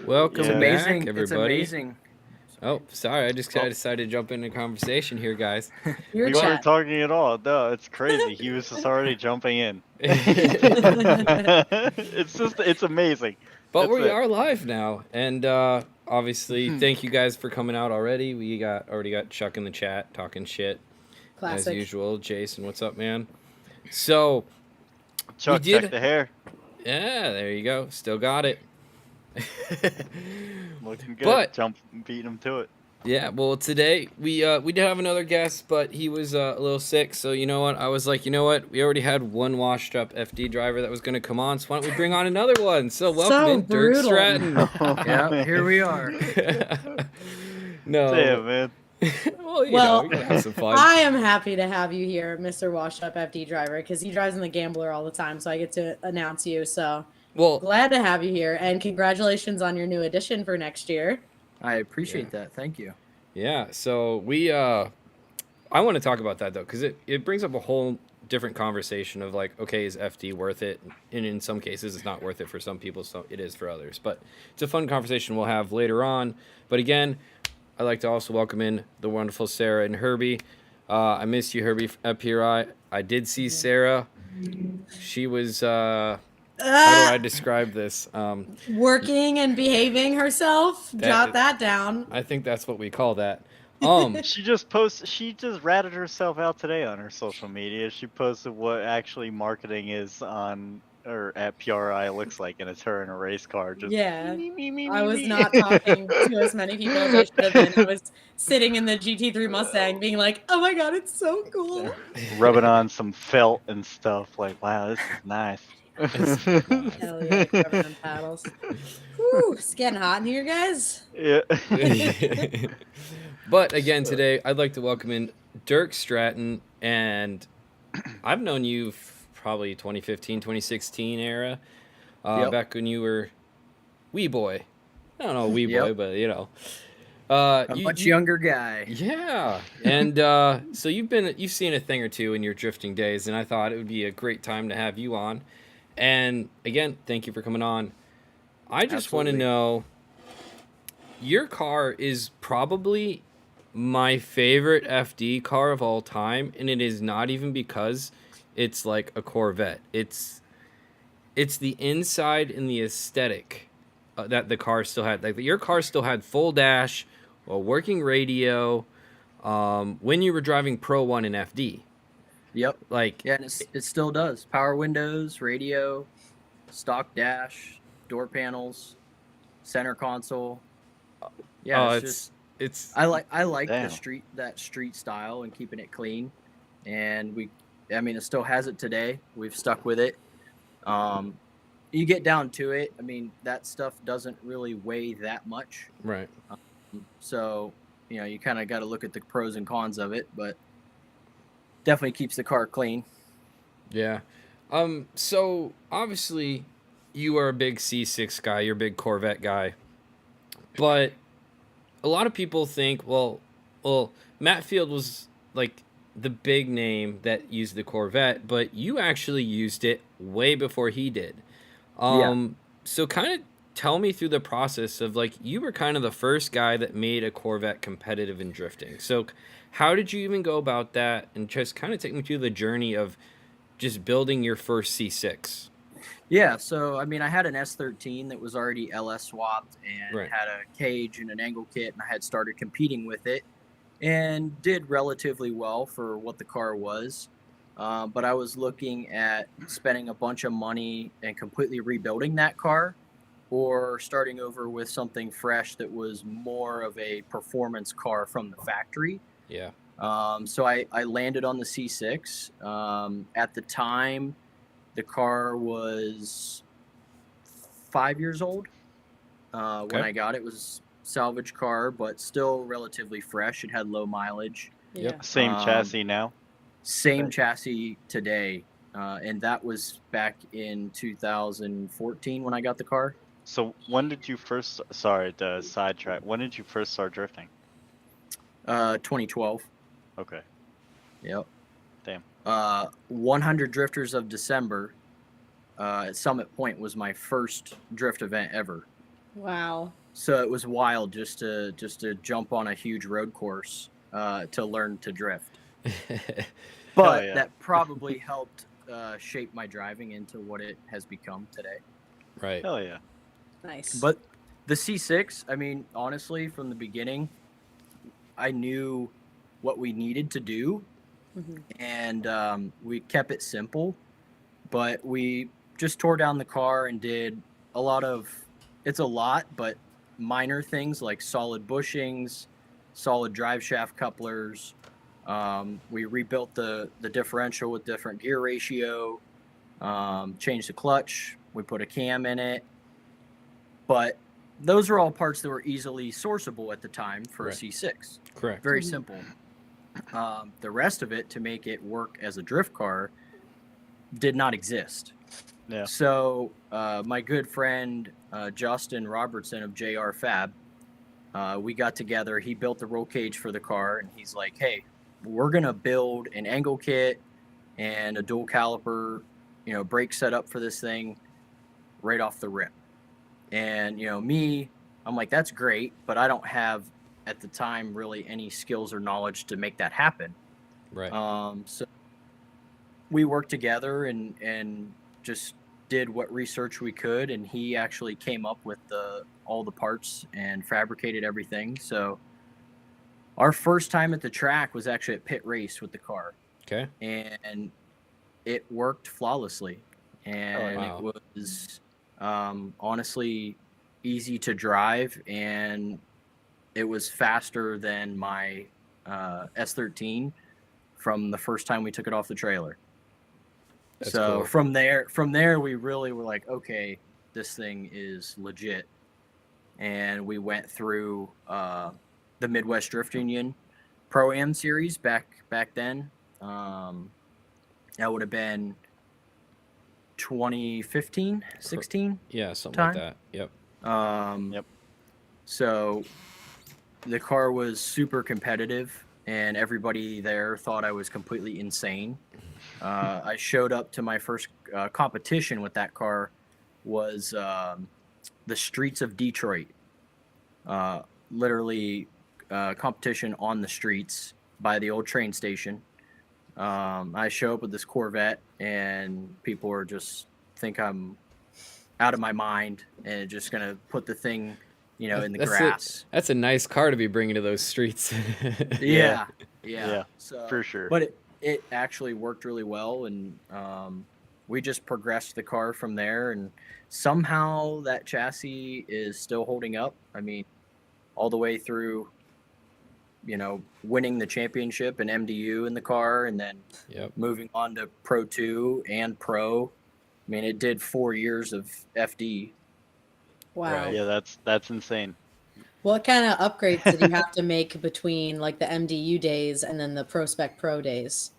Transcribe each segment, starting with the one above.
Welcome back, amazing. everybody. It's amazing. Oh, sorry. I just decided to jump into conversation here, guys. We weren't talking at all. No, it's crazy. He was just already jumping in. It's amazing. But we are live now, and obviously, thank you guys for coming out already. We already got Chuck in the chat talking shit. Classic. As usual. Jason, what's up, man? So, Chuck, check the hair. Yeah, there you go. Still got it. Looking good. Beating him to it. Yeah, well, today we did have another guest, but he was a little sick. So you know what? I was like, you know what? We already had one washed up FD driver that was going to come on. So why don't we bring on another one? So welcome in, Dirk Stratton. Yeah, here we are. No, damn, man. Well, you know, we can have some fun. I am happy to have you here, Mr. Washed Up FD Driver, because he drives in the Gambler all the time, so I get to announce you. So, well, glad to have you here, and congratulations on your new edition for next year. I appreciate that. Thank you. Yeah. So we, I want to talk about that though, because it brings up a whole different conversation of like, okay, is FD worth it? And in some cases, it's not worth it for some people, so it is for others. But it's a fun conversation we'll have later on. But again, I'd like to also welcome in the wonderful Sara and Herbie. I missed you, Herbie, up here. I did see Sara. She was, how do I describe this? Working and behaving herself. Jot that down. I think that's what we call that. She just ratted herself out today on her social media. She posted what actually marketing is on or at PRI looks like, and it's her in a race car. Just I was not talking to as many people as I should have been. I was sitting in the GT3 Mustang being like, oh my god, it's so cool. Rubbing on some felt and stuff. Like, wow, this is nice. Hell yeah, rubbing on paddles. Whew, it's getting hot in here, guys. Yeah. But again, today, I'd like to welcome in Dirk Stratton, and I've known you probably 2015, 2016 era, back when you were wee boy. I don't know, wee boy, but you know. A much younger guy. Yeah. And so you've seen a thing or two in your drifting days, and I thought it would be a great time to have you on. And again, thank you for coming on. I just want to know, your car is probably my favorite FD car of all time, and it is not even because it's like a Corvette. It's the inside and the aesthetic that the car still had. Like your car still had full dash, a working radio, when you were driving Pro 1 and FD. Yep. Like, yeah, and it still does. Power windows, radio, stock dash, door panels, center console. Yeah, it's I like that street style and keeping it clean, and it still has it today. We've stuck with it. You get down to it, I mean, that stuff doesn't really weigh that much. Right. So, you kind of got to look at the pros and cons of it, but definitely keeps the car clean. Yeah. So obviously you are a big C6 guy, you're a big Corvette guy, but a lot of people think, well, Matt Field was like the big name that used the Corvette, but you actually used it way before he did. So kind of tell me through the process of, like, you were kind of the first guy that made a Corvette competitive in drifting. So how did you even go about that? And just kind of take me through the journey of just building your first C6. Yeah, so I mean, I had an S13 that was already LS swapped and had a cage and an angle kit, and I had started competing with it and did relatively well for what the car was. But I was looking at spending a bunch of money and completely rebuilding that car, or starting over with something fresh that was more of a performance car from the factory. Yeah. So I landed on the C6. At the time, the car was 5 years old. When I got it, it was salvage car, but still relatively fresh. It had low mileage. Yep. Same chassis now. Same chassis today, and that was back in 2014 when I got the car. So when did you first? Sorry, the sidetrack. When did you first start drifting? 2012. Okay. Yep. Damn. 100 Drifters of December at Summit Point was my first drift event ever. Wow. So it was wild just to jump on a huge road course to learn to drift. But that probably helped shape my driving into what it has become today. Right. Hell yeah. Nice. But the C6, I mean, honestly, from the beginning, I knew what we needed to do, and we kept it simple. But we just tore down the car and did a lot of, it's a lot, but minor things like solid bushings, solid drive shaft couplers. We rebuilt the differential with different gear ratio, changed the clutch. We put a cam in it. But those are all parts that were easily sourceable at the time for a C6. Correct. Very simple. The rest of it, to make it work as a drift car, did not exist. Yeah. So my good friend Justin Robertson of JR Fab, we got together. He built the roll cage for the car, and he's like, "Hey, we're gonna build an angle kit and a dual caliper, brake setup for this thing right off the rip." And I'm like, "That's great," but I don't have at the time really any skills or knowledge to make that happen. Right. So we worked together and just did what research we could, and he actually came up with all the parts and fabricated everything. So our first time at the track was actually at pit race with the car. Okay. And it worked flawlessly, and it was honestly easy to drive, and it was faster than my S13 from the first time we took it off the trailer. That's cool. From there we really were like, okay, this thing is legit. And we went through the Midwest Drift Union Pro-Am series back then. That would have been 2015, 16. Yeah, something like that. Yep. Yep. So the car was super competitive, and everybody there thought I was completely insane. I showed up to my first competition with that car was the streets of Detroit. Literally competition on the streets by the old train station. I show up with this Corvette, and people are just think I'm out of my mind and just gonna put the thing, in the grass. That's a nice car to be bringing to those streets. Yeah. So, for sure. But it actually worked really well, and we just progressed the car from there, and somehow that chassis is still holding up. I mean, all the way through, winning the championship and MDU in the car, and then moving on to Pro 2 and Pro. I mean, it did 4 years of FD. Wow. Right. Yeah, that's insane. What kind of upgrades did you have to make between like the MDU days and then the Pro Spec Pro days?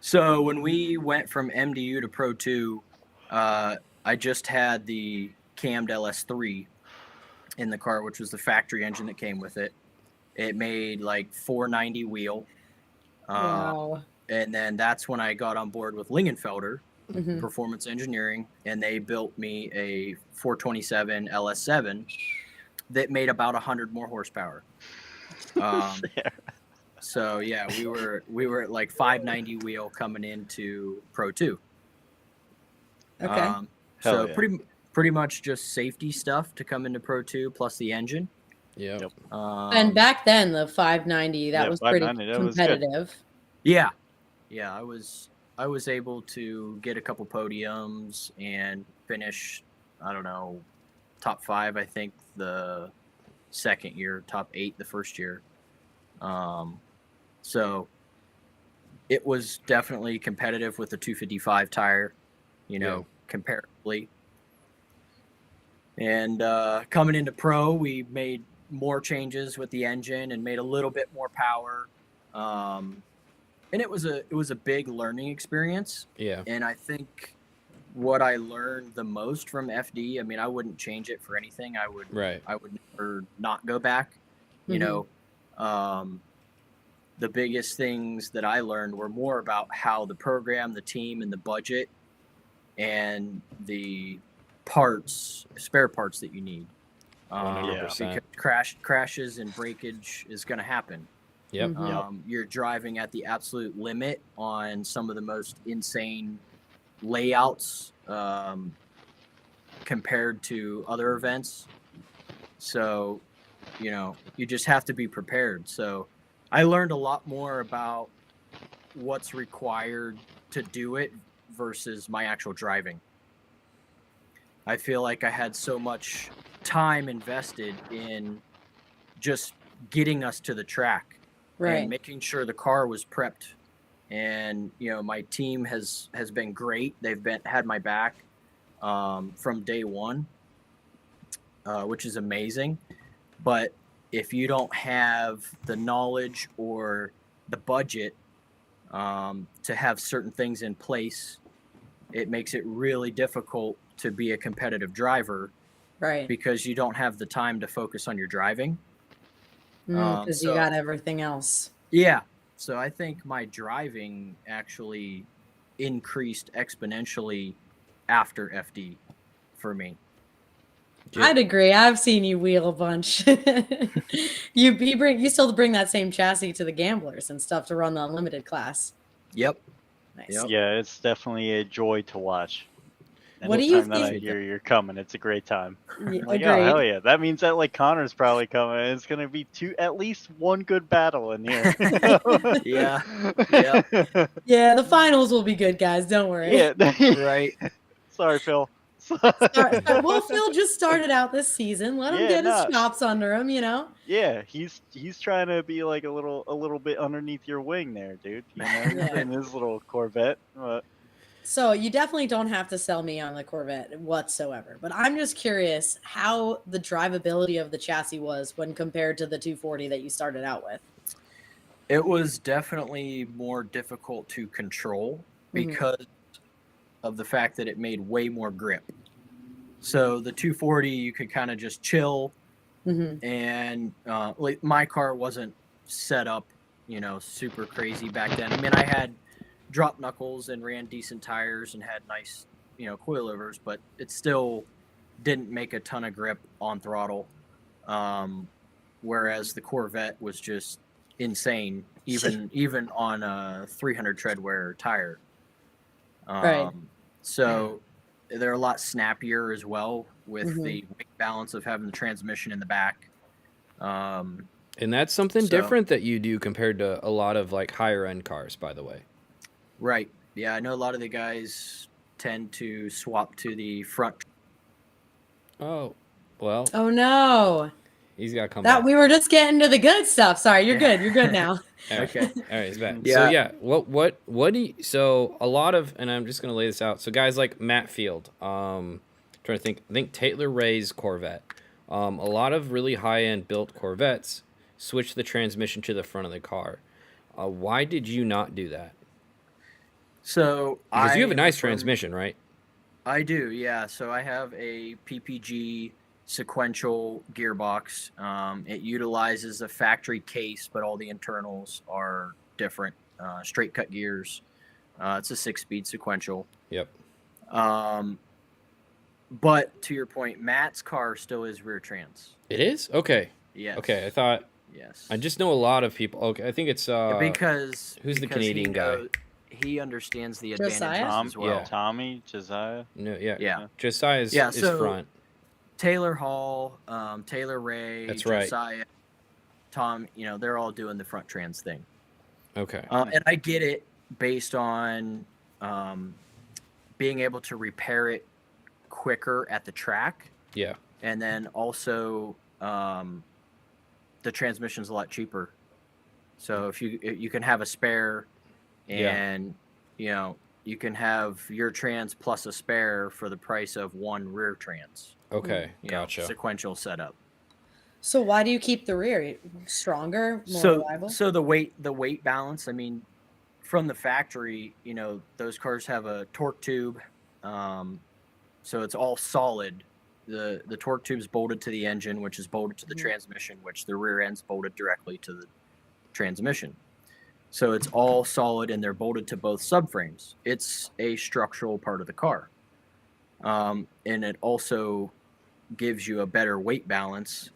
So when we went from MDU to Pro 2, I just had the cammed LS3 in the car, which was the factory engine that came with it. It made like 490 wheel. Wow. And then that's when I got on board with Lingenfelder Performance Engineering, and they built me a 427 LS7 that made about 100 more horsepower. So yeah, we were at like 590 wheel coming into Pro 2. Okay. So pretty much just safety stuff to come into Pro 2 plus the engine. Yep. And back then the 590 that was pretty competitive. Yeah, I was able to get a couple podiums and finish, I don't know, top 5 I think the second year, top 8 the first year. So it was definitely competitive with the 255 tire, comparably. And coming into Pro, we made more changes with the engine and made a little bit more power. And it was a big learning experience. Yeah. And I think what I learned the most from FD, I mean, I wouldn't change it for anything. I would never not go back. The biggest things that I learned were more about how the program, the team, and the budget, and the spare parts that you need. 100%. Because crashes and breakage is going to happen. Yep. You're driving at the absolute limit on some of the most insane layouts compared to other events. So, you just have to be prepared. So I learned a lot more about what's required to do it versus my actual driving. I feel like I had so much time invested in just getting us to the track and making sure the car was prepped. And, my team has been great. They've had my back from day one, which is amazing. But if you don't have the knowledge or the budget to have certain things in place, it makes it really difficult to be a competitive driver, right? Because you don't have the time to focus on your driving. Because you got everything else. Yeah. So I think my driving actually increased exponentially after FD for me. I'd agree. I've seen you wheel a bunch. You still bring that same chassis to the Gamblers and stuff to run the unlimited class. Yep. Nice. Yep. Yeah, it's definitely a joy to watch. What do you Anytime that I think? hear you're coming, it's a great time. Like, oh hell yeah! That means that Connor's probably coming. It's gonna be at least one good battle in here. Yeah. Yeah, the finals will be good, guys. Don't worry. Yeah. Right. Sorry, Phil. Well, Phil just started out this season. Let him get his chops under him, Yeah, he's trying to be like a little bit underneath your wing there, dude. In his little Corvette. So you definitely don't have to sell me on the Corvette whatsoever. But I'm just curious how the drivability of the chassis was when compared to the 240 that you started out with. It was definitely more difficult to control because of the fact that it made way more grip. So the 240, you could kind of just chill. And my car wasn't set up, super crazy back then. I mean, I had drop knuckles and ran decent tires and had nice, coilovers, but it still didn't make a ton of grip on throttle. Whereas the Corvette was just insane, even on a 300 tread wear tire. So they're a lot snappier as well with the weight balance of having the transmission in the back. And that's something different that you do compared to a lot of higher end cars, by the way. Right. Yeah, I know a lot of the guys tend to swap to the front. Oh, well. Oh, no. He's got to come back. We were just getting to the good stuff. Sorry, you're good. You're good now. Okay. All right, he's back. Yeah. So, yeah, what do you, so a lot of, and I'm just going to lay this out. So, guys like Matt Field, trying to think, I think Taylor Ray's Corvette. A lot of really high-end built Corvettes switch the transmission to the front of the car. Why did you not do that? So because you have a nice transmission, right? I do, yeah. So I have a PPG sequential gearbox. It utilizes a factory case, but all the internals are different. Straight cut gears. It's a 6-speed sequential. Yep. But to your point, Matt's car still is rear trans. It is? Okay. Yes. Okay, I thought. Yes. I just know a lot of people. Okay, I think it's because who's the Canadian guy? he understands the Josiah? advantages as well. Yeah. Tommy, Josiah. No, yeah. Yeah. Josiah's is so front. Taylor Hall, Taylor Ray, That's right. Josiah, Tom, they're all doing the front trans thing. Okay. And I get it based on being able to repair it quicker at the track. Yeah. And then also the transmission's a lot cheaper. So if you can have a spare and you can have your trans plus a spare for the price of one rear trans. Okay, gotcha. Sequential setup. So why do you keep the rear? Stronger, more reliable? So the weight balance, I mean, from the factory, those cars have a torque tube. So it's all solid. The torque tube's bolted to the engine, which is bolted to the transmission, which the rear end's bolted directly to the transmission. So it's all solid and they're bolted to both subframes. It's a structural part of the car. And it also gives you a better weight balance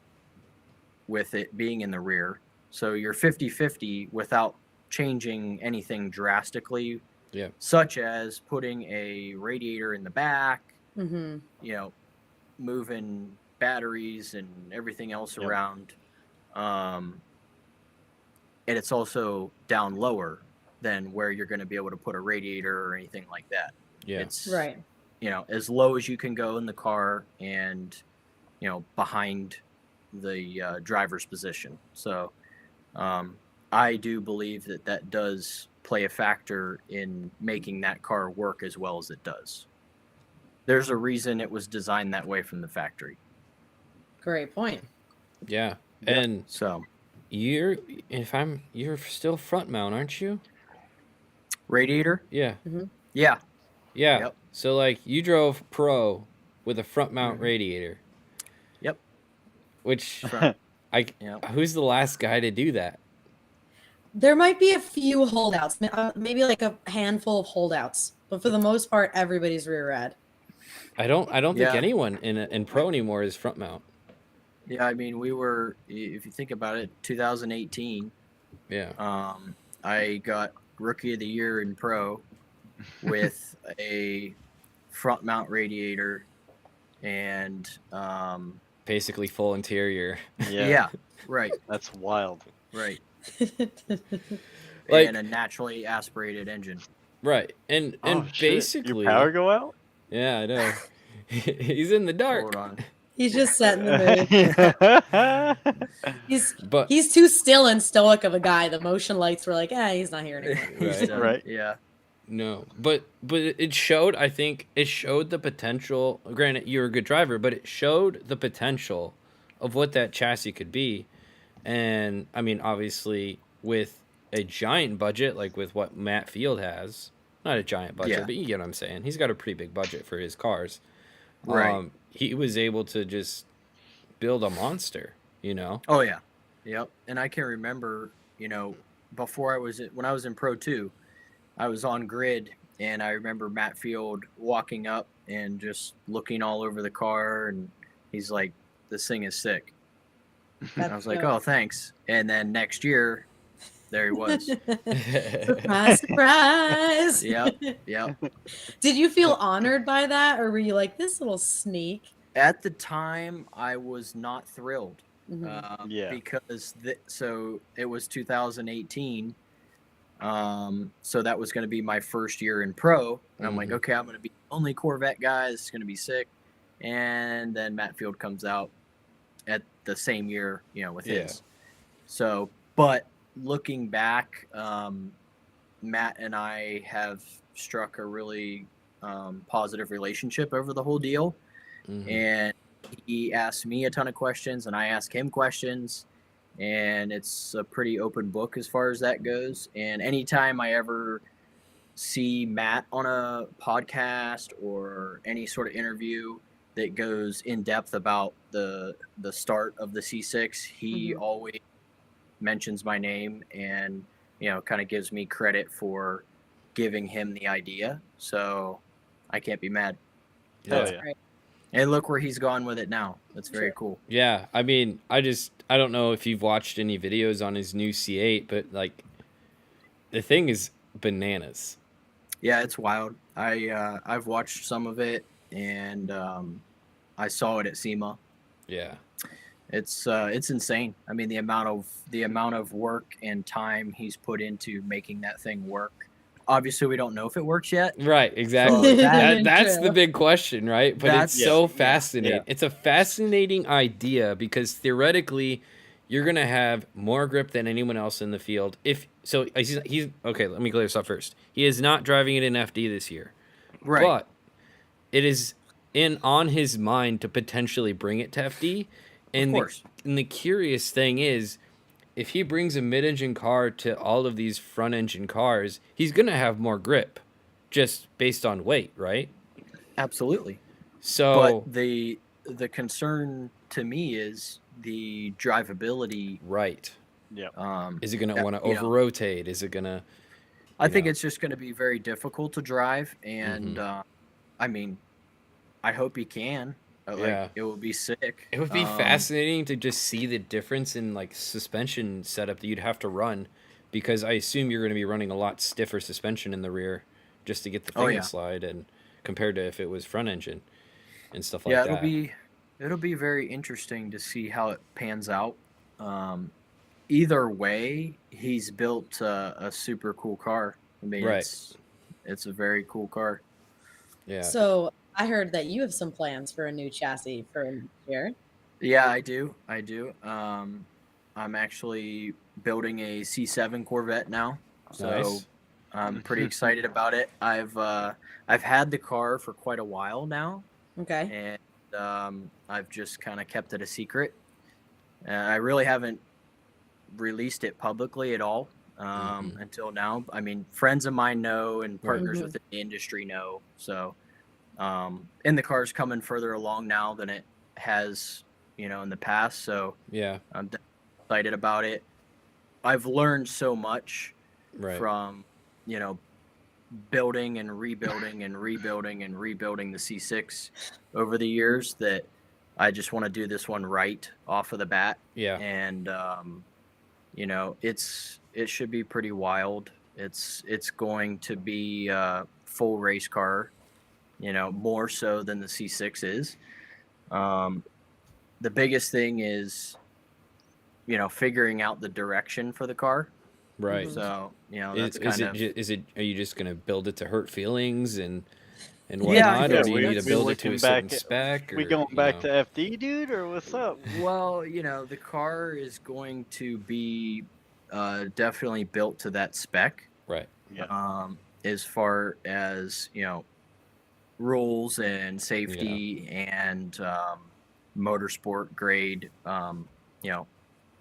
with it being in the rear. So you're 50-50 without changing anything drastically, such as putting a radiator in the back, moving batteries and everything else around. And it's also down lower than where you're going to be able to put a radiator or anything like that. Yeah. It's, right. As low as you can go in the car and, behind the driver's position. So I do believe that does play a factor in making that car work as well as it does. There's a reason it was designed that way from the factory. Great point. Yeah. And so you're still front mount, aren't you? Radiator? Yeah. Mm-hmm. Yeah. Yeah. Yep. So like you drove Pro with a front mount radiator. Yep. Which who's the last guy to do that? There might be a few holdouts, maybe like a handful of holdouts, but for the most part, everybody's rear rad. I don't think anyone in Pro anymore is front mount. Yeah, I mean, we were, if you think about it, 2018. Yeah. I got Rookie of the Year in Pro with a front mount radiator and basically full interior. Yeah, right. That's wild. Right. Like, and a naturally aspirated engine. Right. And basically your power go out? Yeah, I know. He's in the dark. Hold on. He's just setting the mood. He's too still and stoic of a guy. The motion lights were like, he's not here anymore. Right. Yeah. No, but it showed. I think it showed the potential. Granted, you're a good driver, but it showed the potential of what that chassis could be. And I mean, obviously, with a giant budget like with what Matt Field has, not a giant budget, but you get what I'm saying. He's got a pretty big budget for his cars. Right. He was able to just build a monster, Oh yeah. Yep. And I can remember, before when I was in Pro 2, I was on grid and I remember Matt Field walking up and just looking all over the car and he's like, this thing is sick. And I was like, oh, thanks. And then next year, there he was. Surprise, surprise. Yep. Did you feel honored by that, or were you like, this little sneak? At the time, I was not thrilled. Mm-hmm. Because so it was 2018. So that was going to be my first year in Pro. And I'm like, okay, I'm going to be the only Corvette guy. This is going to be sick. And then Matt Field comes out at the same year, with his. So, but looking back, Matt and I have struck a really positive relationship over the whole deal. And he asked me a ton of questions and I asked him questions, and it's a pretty open book as far as that goes. And anytime I ever see Matt on a podcast or any sort of interview that goes in depth about the start of the C6, he always mentions my name and kind of gives me credit for giving him the idea. So I can't be mad. That's great. And look where he's gone with it now. That's very cool. Yeah, I mean, I don't know if you've watched any videos on his new C8, but like the thing is bananas. Yeah, it's wild. I've watched some of it, and I saw it at SEMA. Yeah. It's insane. I mean, the amount of work and time he's put into making that thing work. Obviously, we don't know if it works yet. Right, exactly. So That's the big question, right? But it's so fascinating. Yeah. It's a fascinating idea because theoretically, you're gonna have more grip than anyone else in the field. If so, he's okay. Let me clear this up first. He is not driving it in FD this year, right. but it is on his mind to potentially bring it to FD. And Of course. The curious thing is, if he brings a mid-engine car to all of these front-engine cars, he's gonna have more grip, just based on weight, right? Absolutely. So, but the concern to me is the drivability. right. Yeah. Is it gonna want to over-rotate? Is it gonna? I think it's just going to be very difficult to drive, and I mean, I hope he can. It would be sick. It would be fascinating to just see the difference in like suspension setup that you'd have to run, because I assume you're going to be running a lot stiffer suspension in the rear just to get the thing to slide, and compared to if it was front engine and stuff like that. It'll be very interesting to see how it pans out. Either way, he's built a super cool car. I mean, it's a very cool car. Yeah. So I heard that you have some plans for a new chassis for here. Yeah, I do. I'm actually building a C7 Corvette now, so I'm pretty excited about it. I've had the car for quite a while now. Okay. And I've just kind of kept it a secret. I really haven't released it publicly at all until now. I mean, friends of mine know, and partners within the industry know. So, and the car's coming further along now than it has, in the past. So yeah, I'm excited about it. I've learned so much from, building and rebuilding and rebuilding and rebuilding the C6 over the years that I just want to do this one right off of the bat. Yeah. And, it should be pretty wild. It's going to be a full race car, more so than the C6 is. The biggest thing is, figuring out the direction for the car. Right. So, that's are you just gonna build it to hurt feelings and whatnot, or do you need to build it to a certain spec? We going back to FD, dude, or what's up? Well, the car is going to be definitely built to that spec. Right. Yeah. As far as rules and safety and motorsport grade,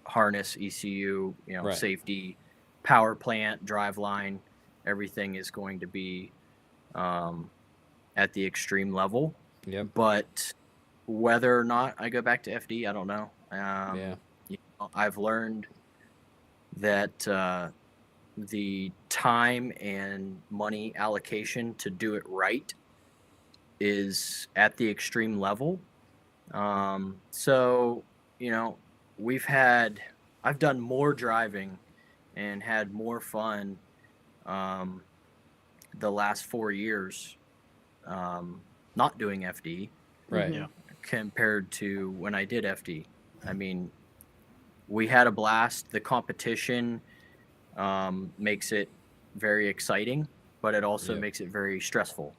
harness, ECU, safety, power plant, drive line, everything is going to be at the extreme level. Yeah. But whether or not I go back to FD, I don't know. I've learned that the time and money allocation to do it right is at the extreme level. So, I've done more driving and had more fun the last 4 years not doing FD, right? Yeah. Compared to when I did FD. I mean, we had a blast. The competition makes it very exciting, but it also makes it very stressful.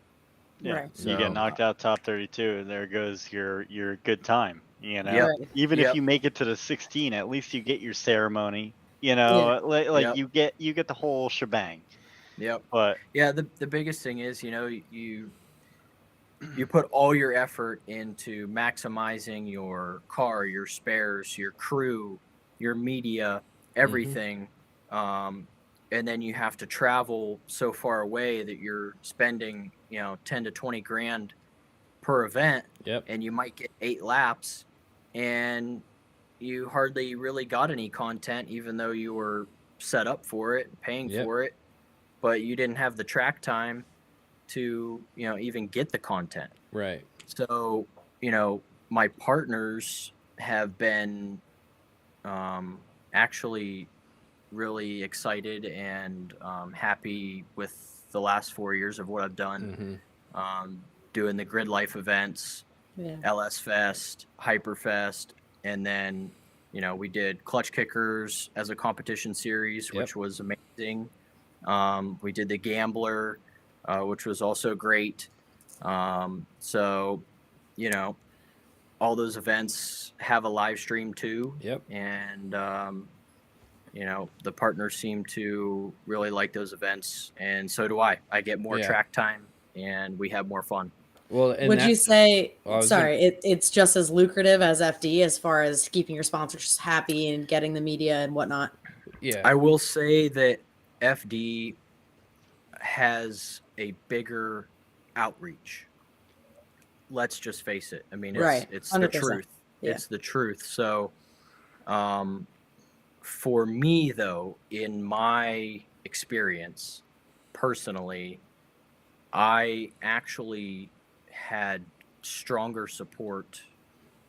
Yeah, Right. you get knocked out top 32, and there goes your good time. Yep. Even if you make it to the 16, at least you get your ceremony. Like you get the whole shebang. Yep. But the biggest thing is, you put all your effort into maximizing your car, your spares, your crew, your media, everything. And then you have to travel so far away that you're spending, 10 to 20 grand per event. Yep. And you might get 8 laps, and you hardly really got any content, even though you were set up for it, paying for it, but you didn't have the track time to, even get the content. Right. So, my partners have been actually really excited and happy with the last 4 years of what I've done, doing the Grid Life events, LS Fest, Hyperfest, and then, you know, we did Clutch Kickers as a competition series, which was amazing. We did the Gambler, which was also great. So, you know, all those events have a live stream too. And, you know, the partners seem to really like those events, and so do I. I get more track time, and we have more fun. Well, would you say, it's just as lucrative as FD as far as keeping your sponsors happy and getting the media and whatnot? Yeah. I will say that FD has a bigger outreach. Let's just face it. I mean, it's the truth. It's the truth. So, for me, though, in my experience, personally, I actually had stronger support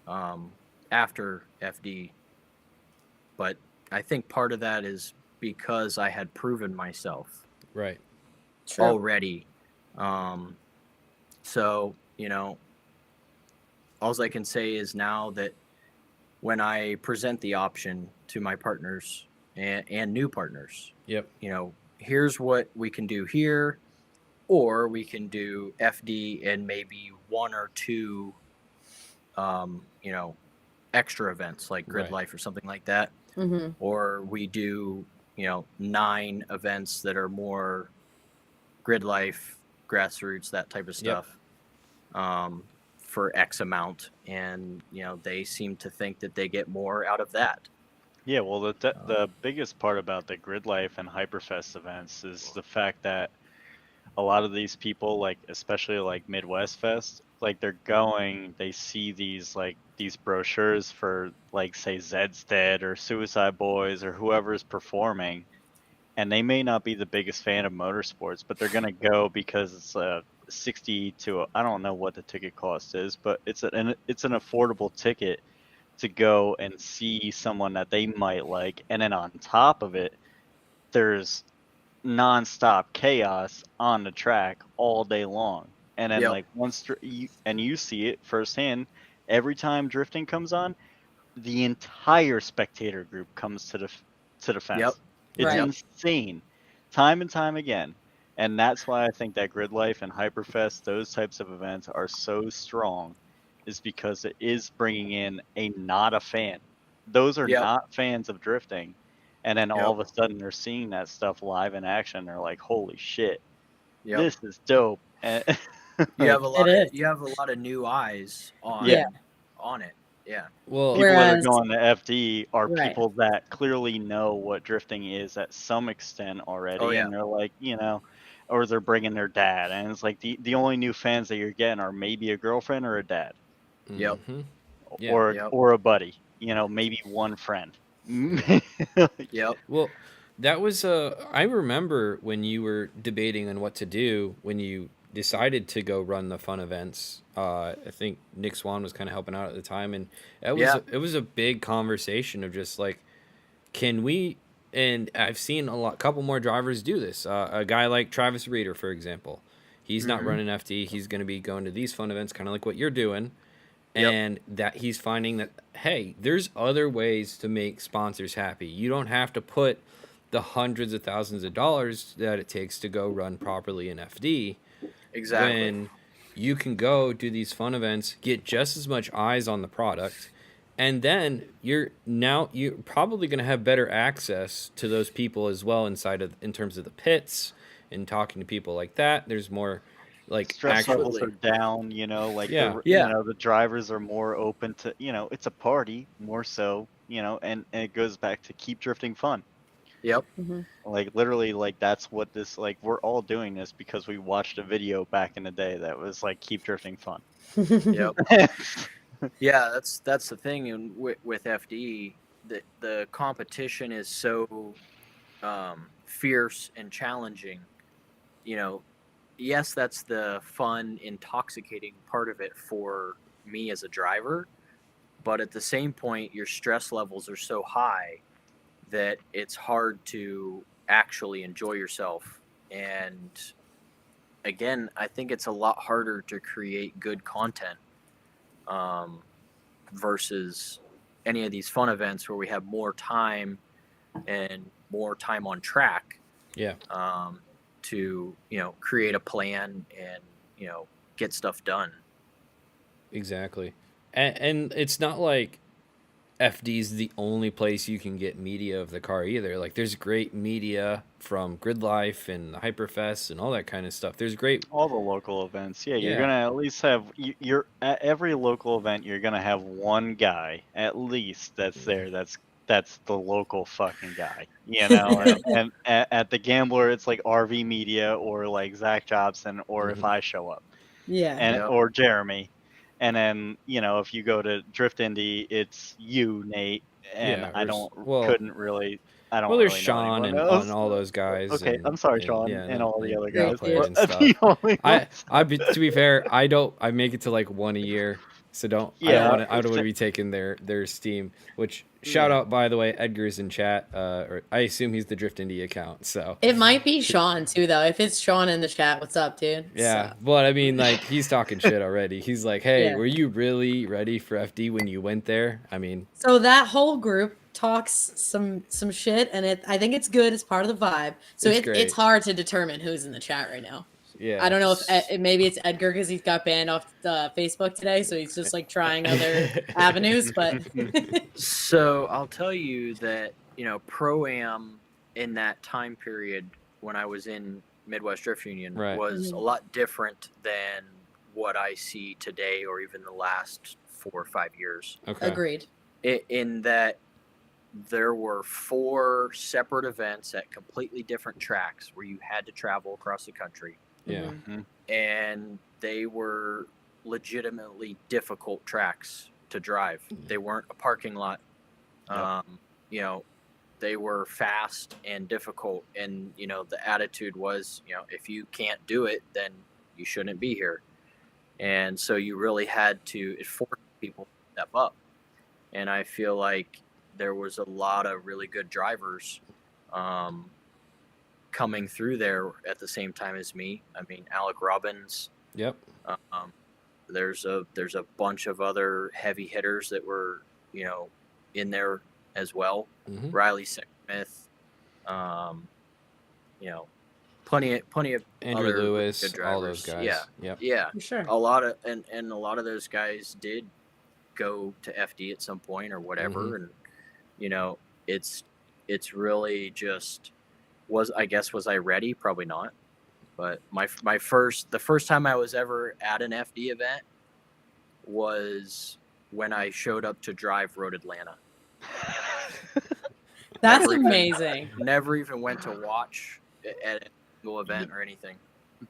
after FD. But I think part of that is because I had proven myself already. So, you know, all I can say is now that when I present the option to my partners and new partners, you know, here's what we can do here, or we can do FD and maybe 1 or 2, you know, extra events like Grid Life or something like that. Or we do, you know, 9 events that are more Grid Life, grassroots, that type of stuff. For X amount, and you know, they seem to think that they get more out of that. Yeah, well, the biggest part about the Grid Life and Hyperfest events is the fact that a lot of these people, like especially like Midwest Fest, like they see these brochures for like say Zed's Dead or Suicide Boys or whoever's performing, and they may not be the biggest fan of motorsports, but they're gonna go because it's 60 to I don't know what the ticket cost is, but it's an affordable ticket to go and see someone that they might like, and then on top of it, there's nonstop chaos on the track all day long, and then like once you see it firsthand, every time drifting comes on, the entire spectator group comes to the fence. It's insane, time and time again. And that's why I think that Grid Life and Hyperfest, those types of events are so strong, is because it is bringing in not a fan. Those are not fans of drifting. And then all of a sudden they're seeing that stuff live in action. They're like, holy shit, this is dope. And you have a lot of new eyes on it. Yeah. Well, people that are going to FD are people that clearly know what drifting is at some extent already. And they're like, you know, or they're bringing their dad. And it's like the only new fans that you're getting are maybe a girlfriend or a dad. Or a buddy, you know, maybe one friend. Well, that was I remember when you were debating on what to do when you decided to go run the fun events. I think Nick Swan was kind of helping out at the time, and it was a big conversation of just like, can we? And I've seen couple more drivers do this. A guy like Travis Reeder, for example, he's not running FD. He's going to be going to these fun events, kind of like what you're doing. And that he's finding that, hey, there's other ways to make sponsors happy. You don't have to put the hundreds of thousands of dollars that it takes to go run properly in FD. Exactly. When you can go do these fun events, get just as much eyes on the product, and then you're probably going to have better access to those people as well in terms of the pits and talking to people like that. There's more like stress levels are down, you know, like you know, the drivers are more open to, you know, it's a party more so, you know, and it goes back to keep drifting fun. Like literally, like that's what this, like we're all doing this because we watched a video back in the day that was like keep drifting fun. Yeah, that's the thing. And with FD, the competition is so fierce and challenging. You know, yes, that's the fun, intoxicating part of it for me as a driver, but at the same point, your stress levels are so high that it's hard to actually enjoy yourself and again, I think it's a lot harder to create good content versus any of these fun events where we have more time and more time on track. Yeah. To create a plan and get stuff done. Exactly, and it's not like FD is the only place you can get media of the car either. Like there's great media from Grid Life and the Hyperfest and all that kind of stuff. There's great all the local events. Yeah, you're gonna at least have you're at every local event. You're gonna have one guy at least that's there. That's the local fucking guy, and at the Gambler, it's like RV Media or like Zach Jobson, or if I show up, or Jeremy, and then if you go to Drift Indy, it's you, Nate, and I couldn't really. I don't. Well, there's really Sean and all those guys. Okay, I'm sorry, Sean, and all the other guys. And stuff. To be fair, I make it to like one a year, so I don't want to be taking their steam. Which shout out, by the way, Edgar's in chat. Or I assume he's the Drift Indie account. So it might be Sean too, though. If it's Sean in the chat, what's up, dude? Yeah, but I mean, like he's talking shit already. He's like, "Hey, were you really ready for FD when you went there?" I mean, so that whole group talks some shit, and I think it's good. It's part of the vibe. So it's hard to determine who's in the chat right now. Yeah, I don't know if maybe it's Edgar because he's got banned off Facebook today, so he's just like trying other avenues. But so I'll tell you that Pro-Am in that time period when I was in Midwest Drift Union was a lot different than what I see today, or even the last 4 or 5 years. Okay, agreed. In that there were 4 separate events at completely different tracks where you had to travel across the country. Yeah. Mm-hmm. And they were legitimately difficult tracks to drive. They weren't a parking lot. They were fast and difficult. And, the attitude was, if you can't do it, then you shouldn't be here. And so you really had to force people to step up. And I feel like there was a lot of really good drivers coming through there at the same time as me. I mean, Alec Robbins. Yep. There's a bunch of other heavy hitters that were in there as well. Mm-hmm. Riley Smith. Plenty of Andrew other Lewis, good drivers. all those guys. Yeah. Yep. Yeah. For sure. A lot of and a lot of those guys did go to FD at some point or whatever, Mm-hmm. and it's really just was I ready? Probably not. But the first time I was ever at an FD event was when I showed up to drive Road Atlanta. That's amazing. Never even went to watch at a single event or anything.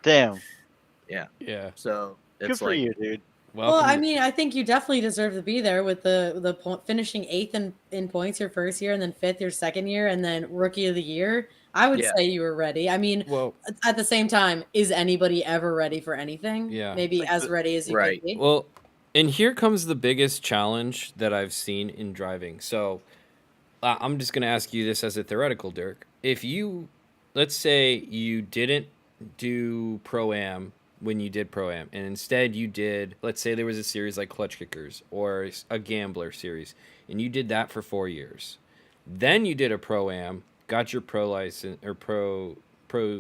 Damn. Yeah. Yeah. So good for you, dude. Well, I mean, I think you definitely deserve to be there with the finishing 8th in points your first year, and then 5th your second year, and then Rookie of the Year. I would say you were ready. I mean, at the same time, is anybody ever ready for anything? Yeah. Maybe as ready as you could be. Well, and here comes the biggest challenge that I've seen in driving. So I'm just going to ask you this as a theoretical, Dirk. If let's say you didn't do Pro-Am when you did Pro-Am, and instead you did, let's say there was a series like Clutch Kickers or a Gambler series, and you did that for 4 years. Then you did a Pro-Am, got your Pro license or Pro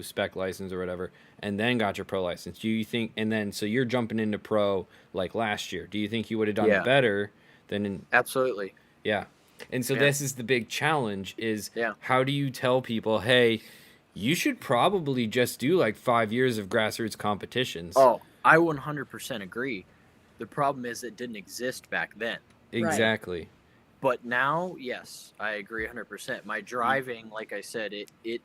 spec license or whatever, and then got your Pro license. Do you think, and then so you're jumping into Pro like last year, do you think you would have done it better than Absolutely. Yeah. And so this is the big challenge is how do you tell people, hey, you should probably just do like 5 years of grassroots competitions. Oh, I 100% agree. The problem is it didn't exist back then. Exactly. Right. But now, yes, I agree 100%. My driving, like I said, it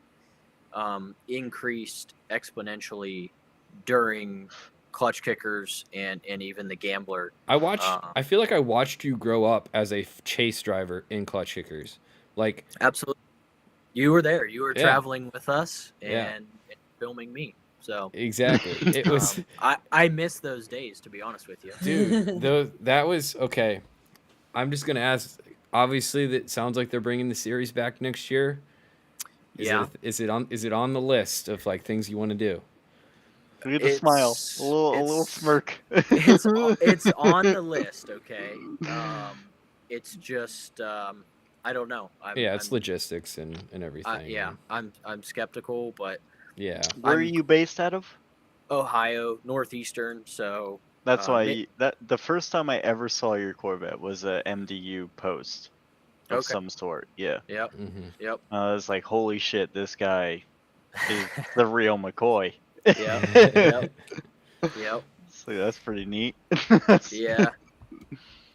increased exponentially during Clutch Kickers and even the Gambler. I feel like I watched you grow up as a chase driver in Clutch Kickers. Like absolutely. You were there. You were traveling with us and filming me. So exactly. It was I miss those days, to be honest with you. Dude, that was okay. I'm just going to ask, obviously that sounds like they're bringing the series back next year. Is it on the list of like things you want to do? Look at the smile. A little smirk. It's on the list, okay? It's just I don't know. It's logistics and everything. Yeah, I'm skeptical, but yeah. Where are you based out of? Ohio, Northeastern. So that's why the first time I ever saw your Corvette was a MDU post of some sort. Yeah. Yep. Mm-hmm. Yep. I was like, holy shit, this guy is the real McCoy. Yep. Yep. So that's pretty neat. Yeah.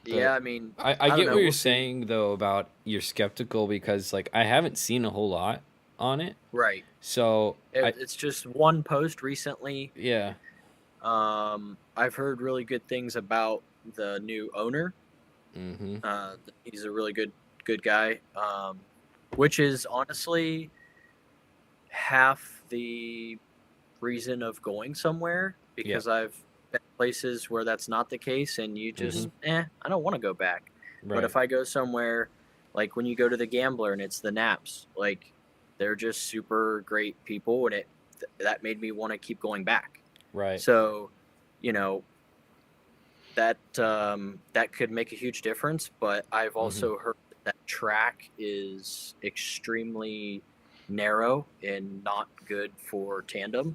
Yeah, I mean, I get what you're saying though about you're skeptical because like I haven't seen a whole lot on it. Right. So it's just one post recently. Yeah. I've heard really good things about the new owner. Mm-hmm. He's a really good guy. Which is honestly half the reason of going somewhere, because I've been places where that's not the case and you just I don't want to go back. Right. But if I go somewhere like when you go to the Gambler and it's the Naps, like they're just super great people, and that made me want to keep going back. Right. So, you know, that could make a huge difference, but I've also heard that track is extremely narrow and not good for tandem.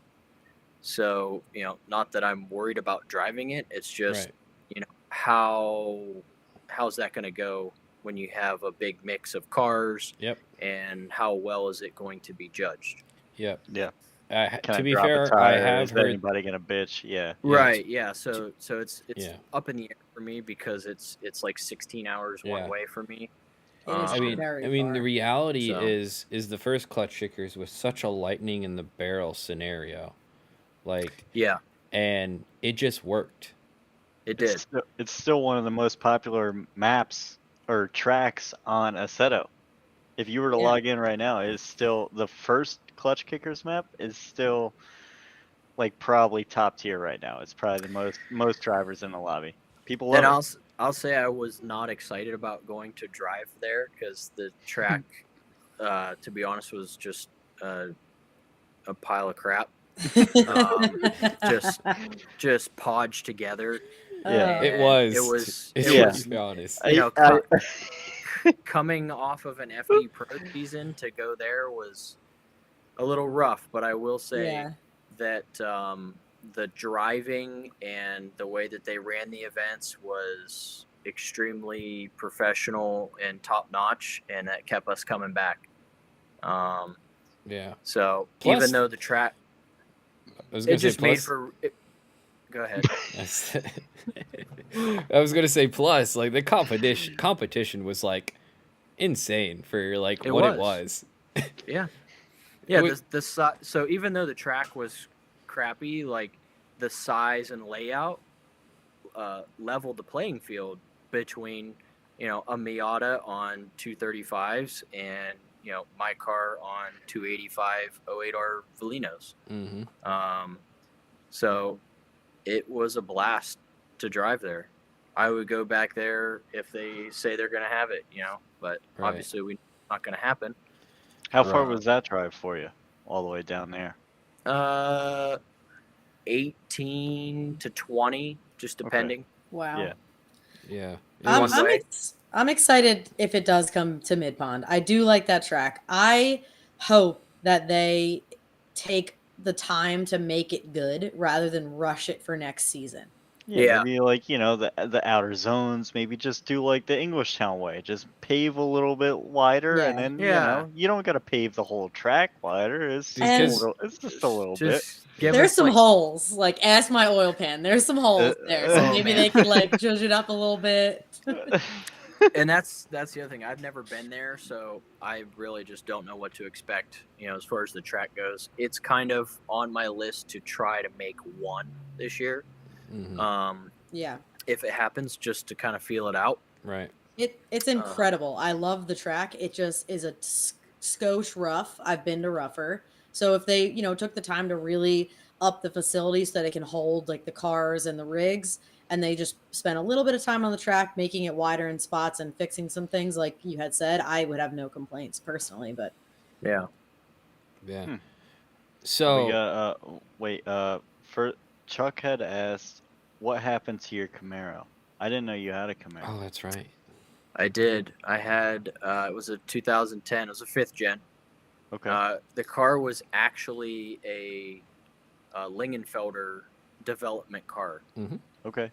So, you know, not that I'm worried about driving it. It's just, you know, how's that going to go when you have a big mix of cars? Yep. And how well is it going to be judged? Yep. Yeah. To be fair, I have heard anybody gonna bitch. Yeah. Right. Yeah. So it's up in the air for me because it's like 16 hours one way for me. I mean, the reality is the first clutch kickers was such a lightning in the barrel scenario, like and it just worked. It did. It's still one of the most popular maps or tracks on Assetto. If you were to log in right now, it's still the first clutch kickers map is still like probably top tier right now. It's probably the most drivers in the lobby. People love it. I'll say I was not excited about going to drive there because the track, to be honest, was just a pile of crap. Just podged together. Yeah, it was. To be honest, you know, coming off of an FD Pro season to go there was a little rough, but I will say that the driving and the way that they ran the events was extremely professional and top notch, and that kept us coming back. So plus, even though the track, it just made for. Go ahead. I was gonna say plus, like the competition was like insane for like it was. Yeah. So even though the track was crappy, like the size and layout leveled the playing field between, you know, a Miata on 235s and, you know, my car on 285 08R Velinos. So it was a blast to drive there. I would go back there if they say they're going to have it, you know, but obviously we're not going to happen. How far was that drive for you, all the way down there? 18 to 20, just depending. Okay. Wow. Yeah. I'm excited if it does come to Mid Pond. I do like that track. I hope that they take the time to make it good rather than rush it for next season. Yeah. Maybe like, you know, the outer zones, maybe just do like the Englishtown way. Just pave a little bit wider and then, you know, you don't got to pave the whole track wider. It's just a little bit. There's some holes. Like, ask my oil pan. There's some holes there. So maybe they can like judge it up a little bit. And that's the other thing. I've never been there, so I really just don't know what to expect, you know, as far as the track goes. It's kind of on my list to try to make one this year. If it happens, just to kind of feel it out. Right. It's incredible. I love the track. It just is a skosh rough. I've been to rougher. So if they, you know, took the time to really up the facility so that it can hold like the cars and the rigs, and they just spent a little bit of time on the track, making it wider in spots and fixing some things like you had said, I would have no complaints personally, but yeah. So we got Chuck had asked, what happened to your Camaro? I didn't know you had a Camaro. Oh, that's right. I did. I had, it was a 2010. It was a 5th gen. Okay. The car was actually a Lingenfelder development car. Mm-hmm. Okay.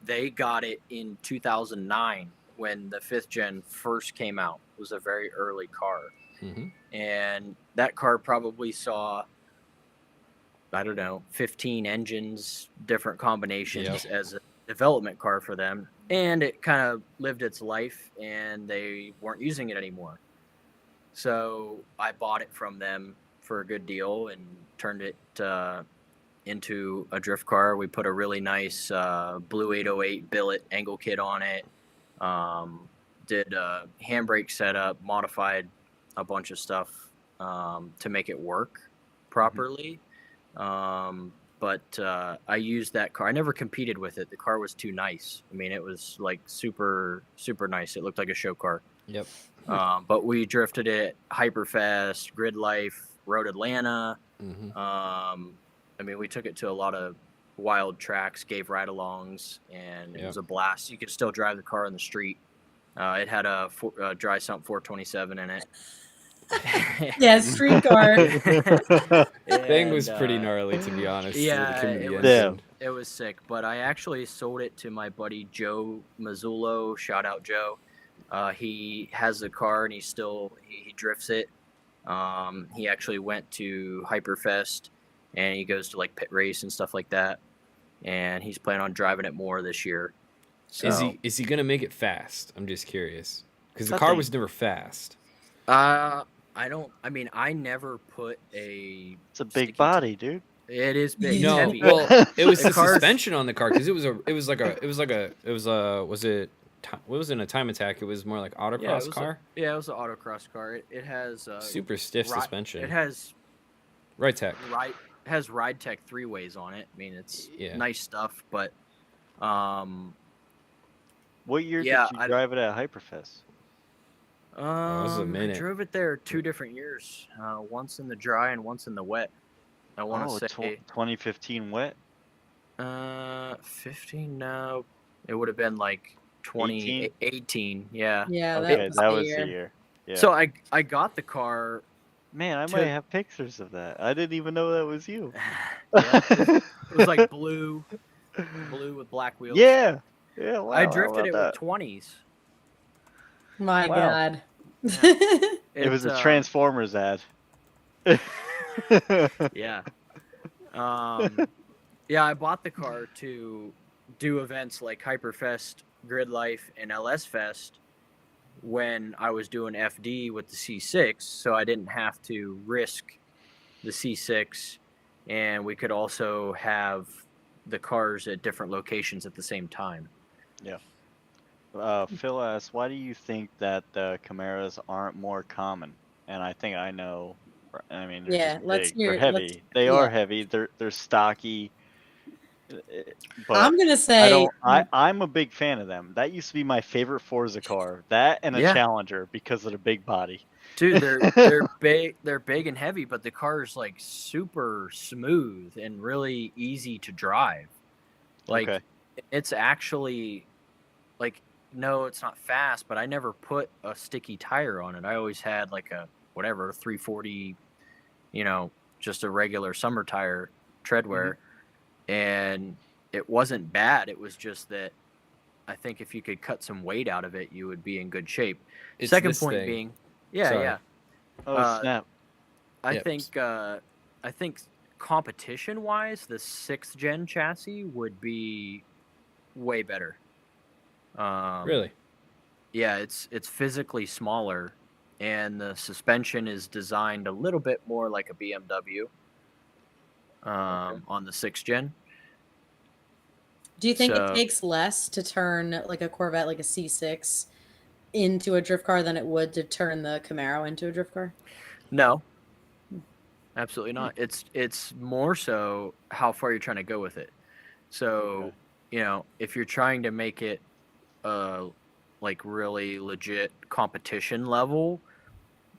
They got it in 2009 when the 5th gen first came out. It was a very early car. Mm-hmm. And that car probably saw, I don't know, 15 engines, different combinations as a development car for them. And it kind of lived its life, and they weren't using it anymore. So I bought it from them for a good deal and turned it into a drift car. We put a really nice blue 808 billet angle kit on it. Did a handbrake setup, modified a bunch of stuff to make it work properly. But I used that car. I never competed with it. The car was too nice. I mean, it was like super, super nice. It looked like a show car. Yep. But we drifted it Hyperfest, Grid Life, Road Atlanta. Mm-hmm. I mean, we took it to a lot of wild tracks, gave ride-alongs, and it was a blast. You could still drive the car on the street. It had a dry sump 427 in it. Yeah, street car. Thing was pretty gnarly, to be honest. Yeah, it was sick. But I actually sold it to my buddy Joe Mazzullo. Shout out Joe. He has the car and he drifts it. He actually went to Hyperfest and he goes to like pit race and stuff like that. And he's planning on driving it more this year. So, is he gonna make it fast? I'm just curious because the car was never fast. I never put a. It's a big body, dude. It is big. No, heavy. well, it was the suspension on the car because what was it, a time attack? It was more like autocross car. It was an autocross car. It has super stiff suspension. It has Ride Tech. It has Ride Tech 3-ways on it. I mean, it's nice stuff, but what year did you drive it at Hyperfest? It was a minute. I drove it there 2 different years. Once in the dry and once in the wet. I want to say 2015 wet. 15? No, it would have been like 2018. Yeah. Yeah. Okay, that was the year. Yeah. So I got the car. Man, I might have pictures of that. I didn't even know that was you. It was like blue with black wheels. Yeah. Yeah. Wow, I drifted it with 20s. My God. It was a Transformers ad. Yeah. I bought the car to do events like Hyperfest, Grid Life, and LS Fest when I was doing FD with the C6, so I didn't have to risk the C6, and we could also have the cars at different locations at the same time. Yeah. Phil asks, why do you think that the Camaros aren't more common? And I think I know. I mean, they're heavy. They are heavy. They're stocky. But I'm gonna say I'm a big fan of them. That used to be my favorite Forza car. That and a Challenger because of the big body. Dude, they're big. They're big and heavy, but the car is like super smooth and really easy to drive. Like it's actually like no, it's not fast, but I never put a sticky tire on it. I always had like a 340, just a regular summer tire treadwear. And it wasn't bad. It was just that I think if you could cut some weight out of it, you would be in good shape. Second point being, Oh snap! I think competition wise, the 6th gen chassis would be way better. Really? Yeah, it's physically smaller, and the suspension is designed a little bit more like a BMW. On the 6th gen. Do you think it takes less to turn like a Corvette, like a C6, into a drift car than it would to turn the Camaro into a drift car? No, absolutely not. It's more so how far you're trying to go with it. So, if you're trying to make it like really legit competition level,